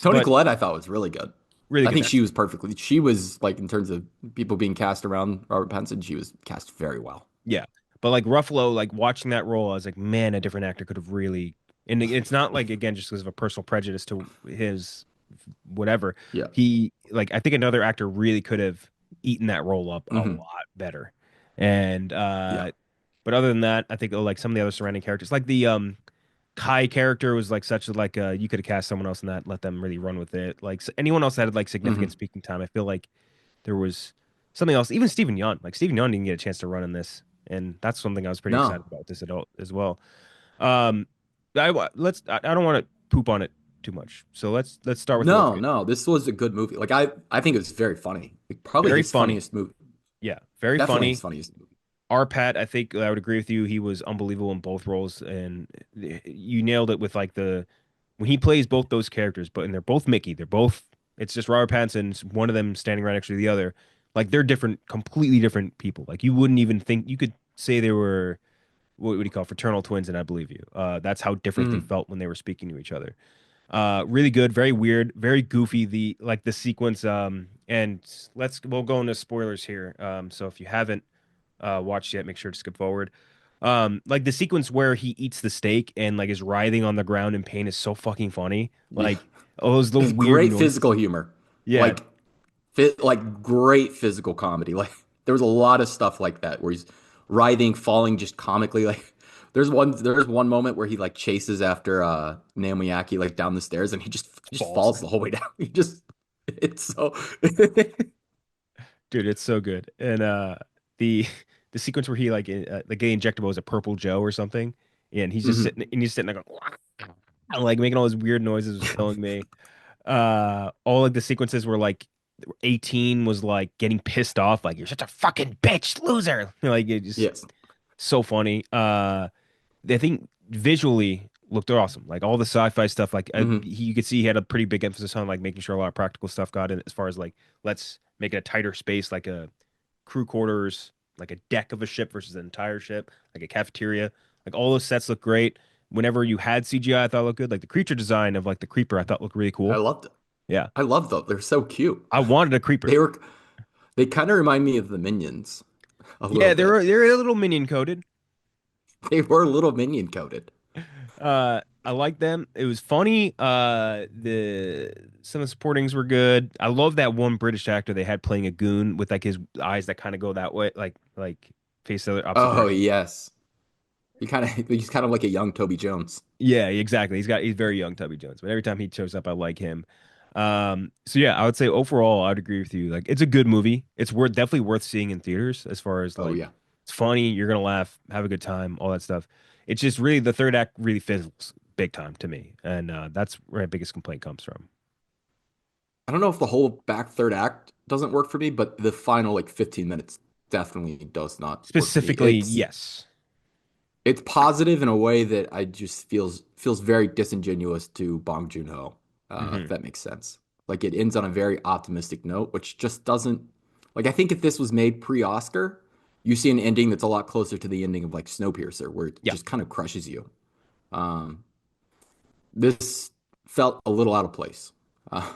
Tony But Collette, I thought was really good. really I good. think she was perfectly. She was like in terms of people being cast around Robert Pattinson, she was cast very well. Yeah. But like Ruffalo, like watching that role, I was like, man, a different actor could have really. And it's not like again just because of a personal prejudice to his whatever. Yeah. He like I think another actor really could have eaten that role up a Hmm. lot better. And Yeah. but other than that, I think like some of the other surrounding characters, like the Kai character was like such a like you could have cast someone else in that, let them really run with it. Like anyone else that had like significant Hmm. speaking time, I feel like there was something else. Even Stephen Yeun, like Stephen Yeun didn't get a chance to run in this, and that's something I was pretty excited No. about this adult as well. Um, I don't want to poop on it too much, so let's start with what's No, good. no. This was a good movie. Like I think it was very funny. Like, probably Very his funny, funniest movie. yeah, very Definitely his funny. funniest movie. R. Pat, I think I would agree with you. He was unbelievable in both roles, and you nailed it with like the when he plays both those characters, but and they're both Mickey. They're both. It's just Robert Pattinson, one of them standing right next to the other. Like they're different, completely different people. Like you wouldn't even think you could say they were what would you call fraternal twins, and I believe you. That's how different they Mm. felt when they were speaking to each other. Really good, very weird, very goofy. The like the sequence. And we'll go into spoilers here. So if you haven't watched yet, make sure to skip forward. Like the sequence where he eats the steak and like is writhing on the ground in pain is so fucking funny. Yeah. Like all those little weird Great noises. physical humor. Yeah, Like like great physical comedy. Like there was a lot of stuff like that where he's writhing, falling just comically. Like there's one moment where he like chases after Naomi Aki like down the stairs and he just falls. falls the whole way down. He just it's so Dude, it's so good. And the the sequence where he like getting injectable is a purple Joe or something, and Mhm. he's sitting there going like making all those weird noises was killing me. All like the sequences were like 18 was like getting pissed off, like you're such a fucking bitch, loser. Like it just Yes. so funny. I think visually looked awesome. Like all the sci-fi stuff, like Hmm. you could see he had a pretty big emphasis on like making sure a lot of practical stuff got in as far as like let's make it a tighter space, like a crew quarters, like a deck of a ship versus an entire ship, like a cafeteria. Like all those sets look great. Whenever you had CGI, I thought it looked good. Like the creature design of like the creeper, I thought looked really I cool. loved it. Yeah, I love them. They're so cute. I wanted a creeper. They were they kind of remind me of the Minions a little Yeah, bit. they're a little minion coated. They were a little minion coated. I like them. It was funny. The some of the supportings were good. I love that one British actor they had playing a goon with like his eyes that kind of go that way, like face the other opposite Oh direction. yes. He's kind of like a young Toby Jones. Yeah, exactly. He's very young, Tubby Jones, but every time he shows up, I like him. So yeah, I would say overall, I'd agree with you. Like, it's a good movie. It's worth definitely worth seeing in theaters. As far as Oh like, yeah. it's funny, you're gonna laugh, have a good time, all that stuff. It's just really the third act really fizzles big time to me, and that's where my biggest complaint comes from. I don't know if the whole back third act doesn't work for me, but the final like 15 minutes definitely does not work for me. Specifically, yes. It's positive in a way that I just feels very disingenuous to Bong Joon-ho, if Hmm. that makes sense. Like it ends on a very optimistic note, which just doesn't like I think if this was made pre-Oscar, you see an ending that's a lot closer to the ending of like Snowpiercer, where it Yeah. just kind of crushes you. Um, this felt a little out of place. Uh,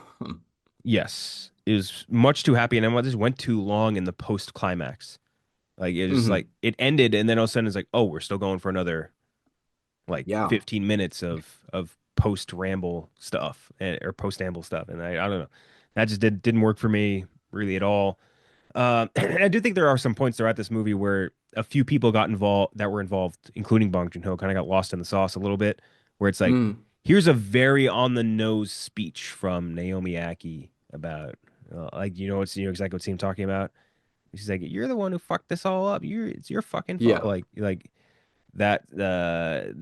Yes. It was much too happy, and then I just went too long in the post climax. Like it just like mhm. it ended, and then all of a sudden it's like, oh, we're still going for another like Yeah. 15 minutes of post ramble stuff or post amble stuff, and I don't know, that just didn't work for me really at all. And I do think there are some points throughout this movie where a few people got involved that were involved, including Bong Joon-ho, kind of got lost in the sauce a little bit, where it's like, Mm. here's a very on the nose speech from Naomi Aki about like you know exactly what scene I'm talking about. She's like, "You're the one who fucked this all up. It's your fucking fault." Yeah. Like that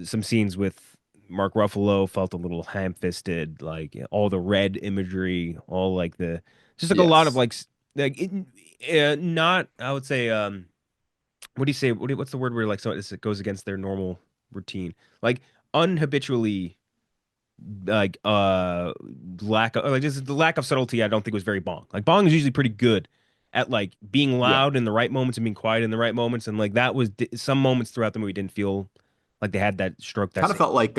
some scenes with Mark Ruffalo felt a little ham-fisted, like all the red imagery, all like the just like a lot of Yes. like like not I would say what do you say what's the word where like so it goes against their normal routine, like unhabitually like lack of like just the lack of subtlety. I don't think was very Bong. Like Bong is usually pretty good at like being Yeah. loud in the right moments and being quiet in the right moments, and like that was some moments throughout the movie didn't feel like they had that stroke that Kind of same felt like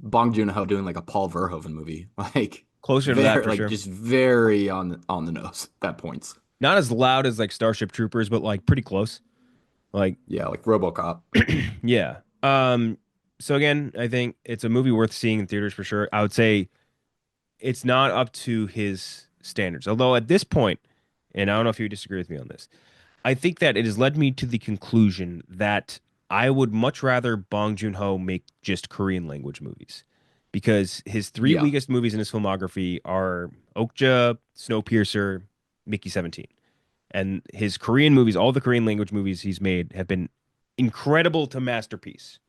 Bong Joon-ho doing like a Paul Verhoeven movie, like closer to that very for like sure. just very on the nose at points. Not as loud as like Starship Troopers, but like pretty close. Like, Yeah, like RoboCop. yeah. So again, I think it's a movie worth seeing in theaters for sure. I would say it's not up to his standards. Although at this point, and I don't know if you disagree with me on this, I think that it has led me to the conclusion that I would much rather Bong Joon-ho make just Korean language movies because his three Yeah. weakest movies in his filmography are Okja, Snowpiercer, Mickey 17. And his Korean movies, all the Korean language movies he's made have been incredible to masterpiece,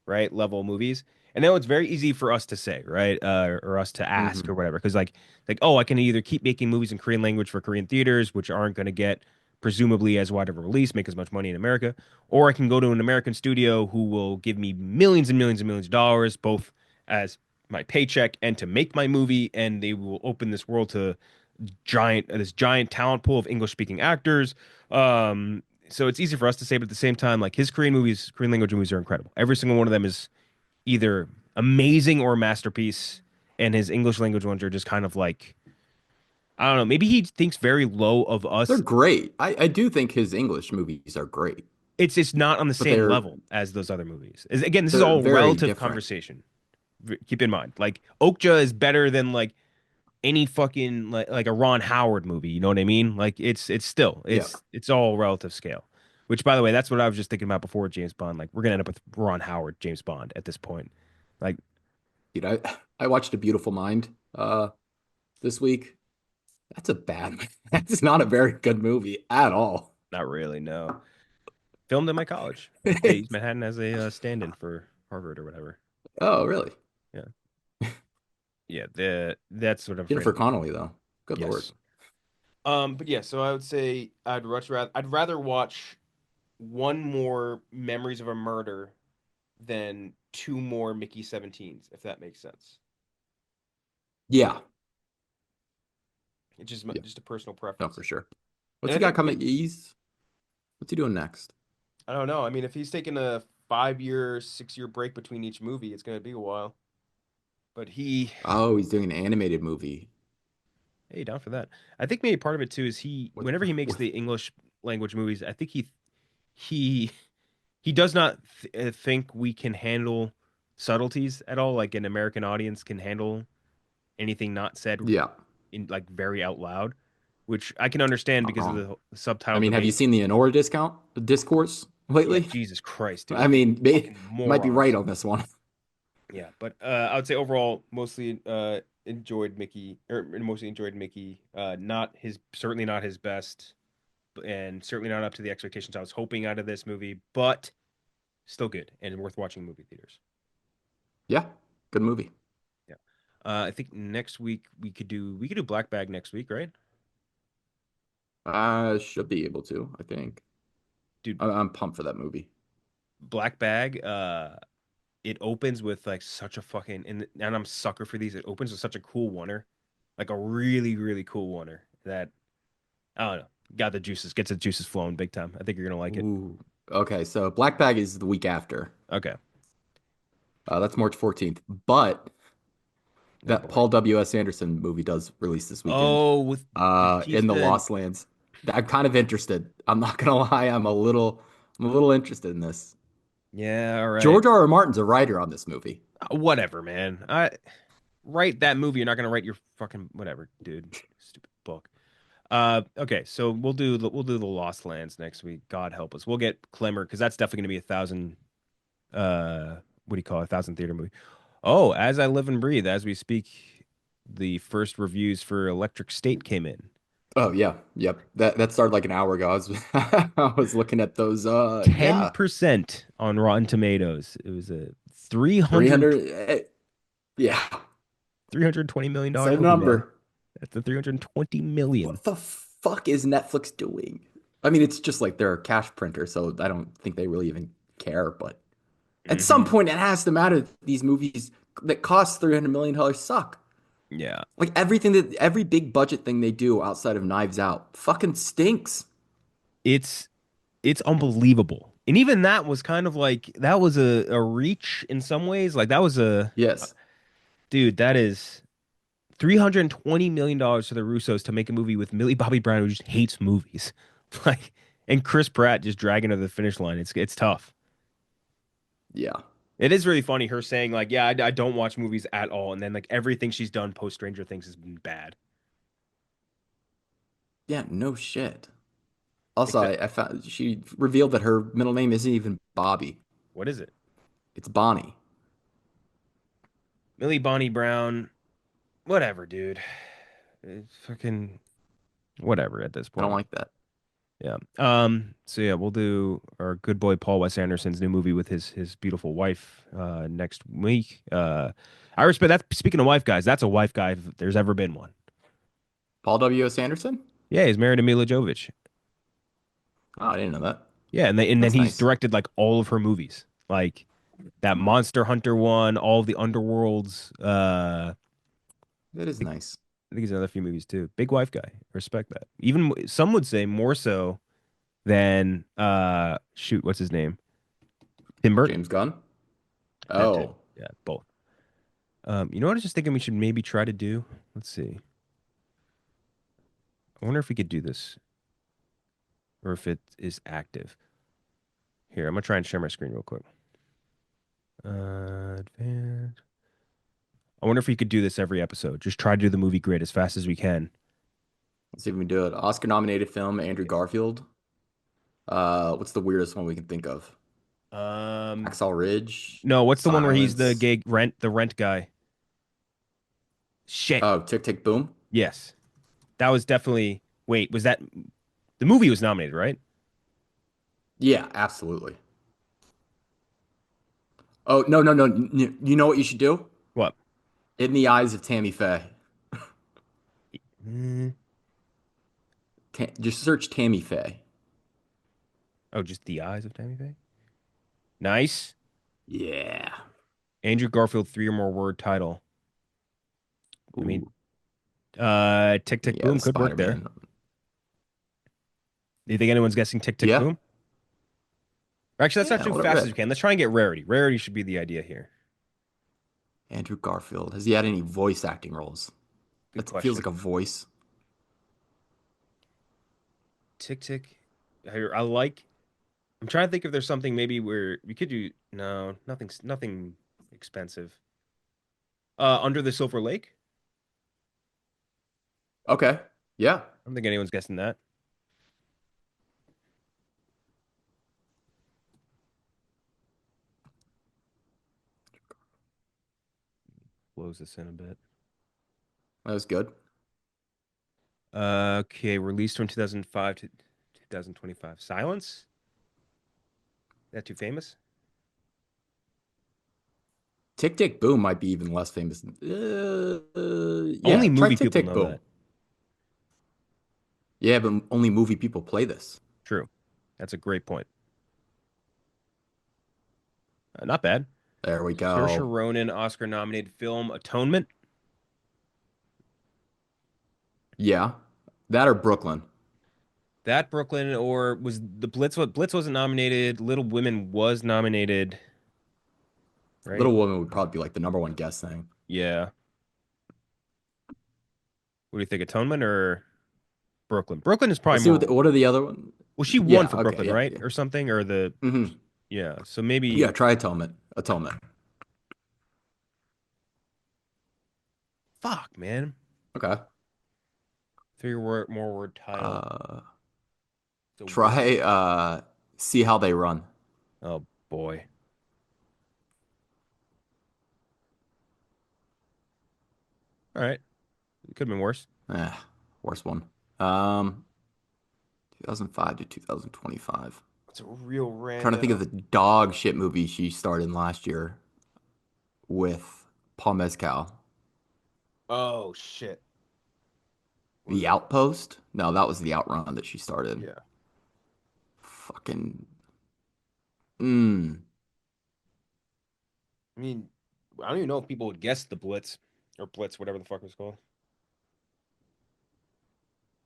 right? Level movies. And now it's very easy for us to say, right? Or us to ask or Hmm. whatever. Because oh, I can either keep making movies in Korean language for Korean theaters, which aren't going to get presumably as wide of a release, make as much money in America, or I can go to an American studio who will give me millions and millions and millions of dollars, both as my paycheck and to make my movie, and they will open this world to this giant talent pool of English speaking actors. So it's easy for us to say, but at the same time, like his Korean movies, Korean language movies are incredible. Every single one of them is either amazing or a masterpiece, and his English language ones are just kind of like I don't know. Maybe he thinks very low of They're us. great. I do think his English movies are great, It's just not on the but same level as those other movies. Again, this is they're all very relative different. conversation. Keep in mind, like Okja is better than like any fucking like a Ron Howard movie. You know what I mean? Like it's still Yeah. it's all relative scale. Which, by the way, that's what I was just thinking about before James Bond. Like we're gonna end up with Ron Howard James Bond at this point. Like Dude, I watched A Beautiful Mind this week. That's a bad That's not a very good movie at all. not really. No, filmed in my college. I went to East Manhattan as a stand-in for Harvard or whatever. Oh, really? Yeah, yeah. That's what I'm afraid Jennifer of. Connelly, though. Good Lord. Yes. But yeah. So I would say I'd rather watch one more Memories of a Murder than two more Mickey 17s, if that makes sense. Yeah. It's Yeah. just a personal No, for preference. sure. And What's I he got think coming? What's he doing next? I don't know. I mean, if he's taking a 5 year, 6 year break between each movie, it's gonna be a while. But Oh, he's doing an animated movie. hey, down for that. I think maybe part of it too is With whenever he makes with the English language movies, I think he he does not think we can handle subtleties at all, like an American audience can handle anything not said Yeah, in like very out loud, which I can understand not because of wrong. the I subtitle mean, have you debate. seen the Enora discourse Yeah, lately? Jesus Christ, I dude. mean, Fucking might be right morons. on this one. Yeah, but I would say overall mostly enjoyed Mickey or mostly enjoyed Mickey. Not his certainly not his best and certainly not up to the expectations I was hoping out of this movie, but still good and worth watching in movie theaters. Yeah, good movie. Yeah. I think next week we could do Black Bag next week, right? I should be able to, I think. Dude, I'm pumped for that movie. Black Bag it opens with like such a fucking and I'm sucker for these. It opens with such a cool oneer. Like a really, really cool oneer that I don't know. Got the juices, gets the juices flowing big time. I think you're gonna like it. Ooh. Okay, so Black Bag is the week after. Okay. That's March 14th. But Oh that boy. Paul W.S. Anderson movie does release this weekend. Oh, with In the Batista and Lost Lands. I'm kind of interested. I'm not gonna lie, I'm a little interested in this. yeah, all right. George R. R. Martin's a writer on this movie. Whatever, man. I write that movie. You're not gonna write your fucking whatever, dude. Stupid book. Okay, so we'll do the Lost Lands next week. God help us. We'll get Clemmer because that's definitely gonna be 1,000. What do you call it? 1,000 theater movie. Oh, as I live and breathe, as we speak, the first reviews for Electric State came in. Oh yeah, yep. That started like an hour ago. I was looking at those. Yeah, 10% on Rotten Tomatoes. It was a 300 300. Yeah, $320 million same movie, man. number. That's the 320 million. What the fuck is Netflix doing? I mean, it's just like they're a cash printer, so I don't think they really even care. But at some Hmm. point, it has to matter that these movies that cost $300 million suck. Yeah. Like every big budget thing they do outside of Knives Out fucking stinks. It's it's unbelievable. And even that was kind of like that was a reach in some ways. Like that was a Yes. dude, that is $320 million to the Russos to make a movie with Millie Bobby Brown who just hates movies. Like And Chris Pratt just dragging her to the finish line. It's tough. Yeah. It is really funny her saying like, yeah, I don't watch movies at all, and then like everything she's done post Stranger Things has been bad. Yeah, no shit. Also, Except, I found she revealed that her middle name isn't even Bobby. what is it? It's Bonnie. Millie Bonnie Brown. Whatever, dude. It's fucking whatever at this I don't point. like that. Yeah. So yeah, we'll do our good boy Paul Wes Anderson's new movie with his beautiful wife next week. I respect that. Speaking of wife guys, that's a wife guy if there's ever been one. Paul W.S. Anderson? Yeah, he's married to Mila Jovovich. Oh, I didn't know that. Yeah, and then That's he's nice. directed like all of her movies. Like that Hmm. Monster Hunter one, all of the Underworlds. That is nice. I think he's in another few movies too. Big wife guy. Respect that. Even some would say more so than shoot, what's his name? Tim Burton. James Gunn? That too. Oh, Yeah, both. You know what I was just thinking we should maybe try to do? Let's see. I wonder if we could do this or if it is active. Here, I'm gonna try and share my screen real quick. Advanced. I wonder if we could do this every episode. Just try to do the movie grid as fast as we can. let's see if we can do it. Oscar nominated film, Andrew Yeah. Garfield. What's the weirdest one we can think of? Um, Hacksaw Ridge, no, what's the one where he's the Silence. gay the rent guy? Shit. Oh, Tick Tick Boom. Yes. That was definitely. Wait, was that the movie was nominated, right? Yeah, absolutely. Oh, no, no, no. You know what you should do? What? In the Eyes of Tammy Faye. Mm, Just search Tammy Faye. oh, just the eyes of Tammy Faye. Nice. Yeah. Andrew Garfield, three or more word title. I mean, Ooh. Tick Tick Yeah, Boom the could work there. Spider-Man. Do you think anyone's guessing Tick Tick Yeah. Boom? Or actually, let's not Yeah, do let it fast as we rip. can. Let's try and get rarity. Rarity should be the idea here. Andrew Garfield. Has he had any voice acting roles? Good That feels question. like a voice. Tick Tick. I like. I'm trying to think if there's something maybe where we could do. No, nothing expensive. Under the Silver Lake. Okay. Yeah. I don't think anyone's guessing that. Close this in a bit. That was good. Okay, released from 2005 to 2025. Silence? That too famous? Tick Tick Boom might be even less famous. Yeah, Only try movie Tick people Tick know Boom. that. Yeah, but only movie people play this. True. That's a great point. Not bad. There we Saoirse go. Ronan, Oscar-nominated film Atonement. Yeah. That or Brooklyn. That Brooklyn or was the Blitz? What Blitz wasn't nominated. Little Women was nominated, right? Little Woman would probably be like the number one guess thing. Yeah. What do you think? Atonement or Brooklyn? Brooklyn is probably Let's see more. what are the other ones? Well, she won Yeah, for okay, Brooklyn, yeah, right? yeah. Or something, or the Hmm. yeah. So maybe Yeah, try Atonement. Atonement. fuck, man. Okay. Three word more word title. Uh It's a weird try one. See How They Run. Oh boy. All right. It could have been worse. Eh, worst one. Um 2005 to 2025. It's a real Trying to think of rando. the dog shit movie she starred in last year with Paul Mescal. Oh shit. What is The it? Outpost? No, that was the Outrun that she started. Yeah. Fucking. Mm. I mean, I don't even know if people would guess the Blitz or Blitz, whatever the fuck it was called.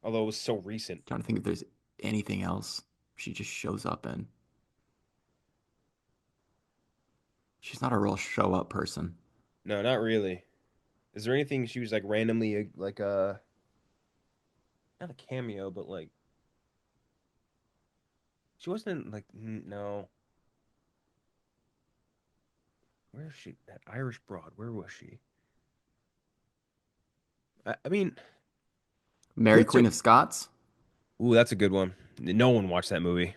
Although it was so recent. Trying to think if there's anything else she just shows up in. She's not a real show up person. No, not really. Is there anything she was like randomly like not a cameo, but like She wasn't in, like no. Where is she? That Irish broad. Where was she? I mean, Mary Pulitzer. Queen of Scots. Ooh, that's a good one. No one watched that movie.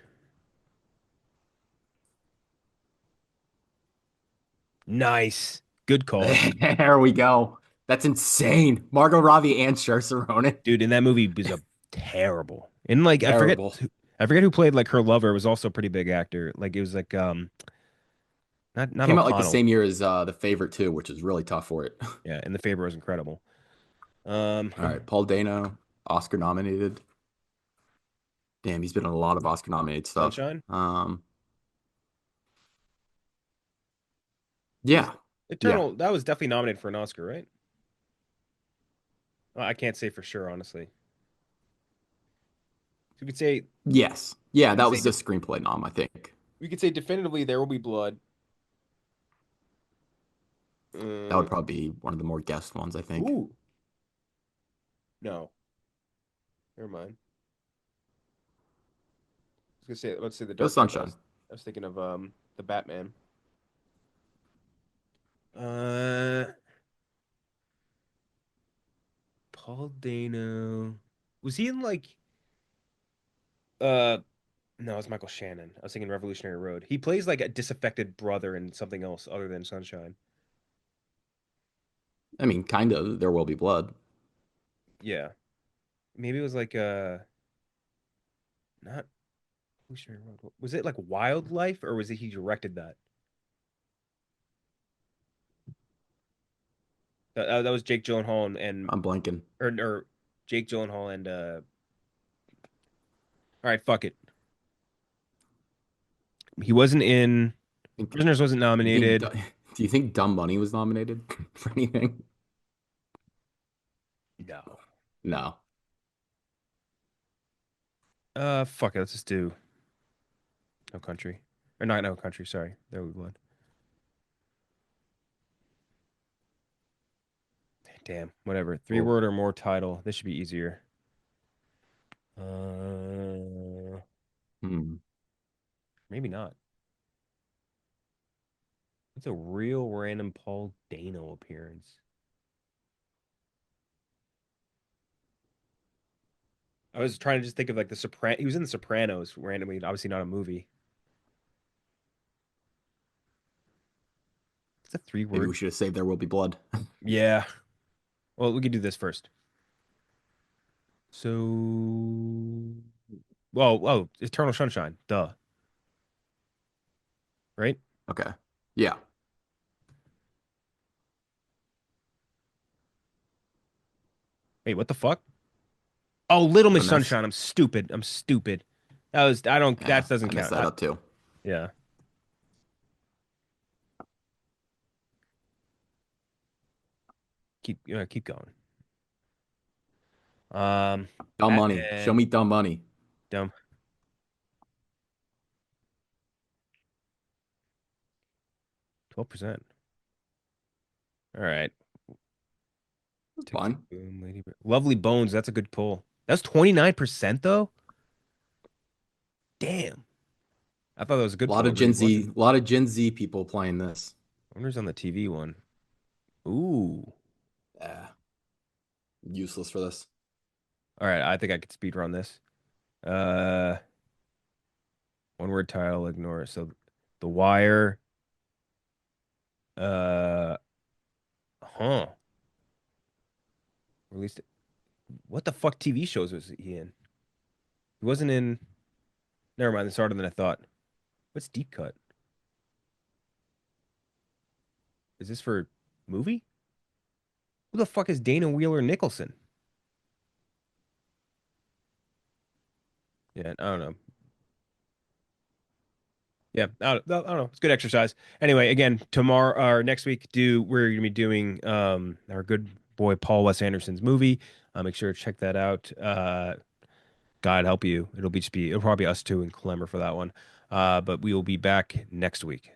Nice. Good call. There we go. That's insane. Margot Robbie and Saoirse Ronan. Dude, in that movie was a terrible. And like Terrible. I forget who played like her lover was also a pretty big actor. Like it was like not Came out like the O'Connell. same year as The Favorite too, which is really tough for it. Yeah, and The Favor was incredible. Um All right, Paul Dano, Oscar nominated. Damn, he's been in a lot of Oscar nominated stuff. Sunshine? Was Yeah, yeah, Eternal that was definitely nominated for an Oscar, right? Well, I can't say for sure, honestly. So yes, yeah. we could That say was the screenplay nom, I think. we could say definitively There Will Be Blood. That Uh, would probably be one of the more guessed ones, I think. ooh, no, never mind. I was gonna say let's say The Go Dark Knight, but Sunshine. I was thinking of the Batman. Uh, Paul Dano. Was he in like uh no, it's Michael Shannon. I was thinking Revolutionary Road. He plays like a disaffected brother in something else other than Sunshine. I mean, kind of. There will be blood. Yeah. Maybe it was like not Revolutionary Road. Was it like Wildlife or was it he directed that? That was Jake Gyllenhaal and I'm blanking. or Jake Gyllenhaal and all right, fuck it. He wasn't in Think, Prisoners wasn't you think? nominated. Do you think Dumb Money was nominated for anything? No. No. Fuck it. Let's just do No Country. Or not No Country, sorry. There we go. Damn, whatever. Three Oh, word or more title. This should be easier. Uh, hmm. maybe not. It's a real random Paul Dano appearance. I was trying to just think of like the Sopran. He was in The Sopranos randomly, obviously not a movie. It's a three Maybe word. we should have saved There Will Be Blood. Yeah. Well, we could do this first. So, oh, Eternal Sunshine. Duh. Right? Okay. Yeah. Wait, what the fuck? Oh, Little What Miss a mess. Sunshine. I'm stupid. I'm stupid. That was I don't Yeah, that doesn't I messed count. that up too. Yeah. Keep going. Dumb Money. Show Batman. me Dumb Money. Dumb. 12%. All right. It's Tick tick fine. boom, Lady Bird. Lovely Bones. That's a good pull. That's 29% though. Damn. I thought that was a good pull. It really wasn't. A lot of Gen Z people playing this. I wonder who's on the TV one. Ooh. Yeah, useless for this. All right. I think I could speed run this. Uh, one word title. Ignore it. So, The Wire. Uh, huh. Released. What the fuck TV shows was he in? He wasn't in. Never mind. It's harder than I thought. What's Deep Cut? Is this for movie? Who the fuck is Dana Wheeler Nicholson? Yeah, I don't know. Yeah, I don't know. It's good exercise. Anyway, again, tomorrow or next week, we're gonna be doing our good boy Paul Wes Anderson's movie. Make sure to check that out. God help you. It'll probably be us two and Clemmer for that one. But we will be back next week.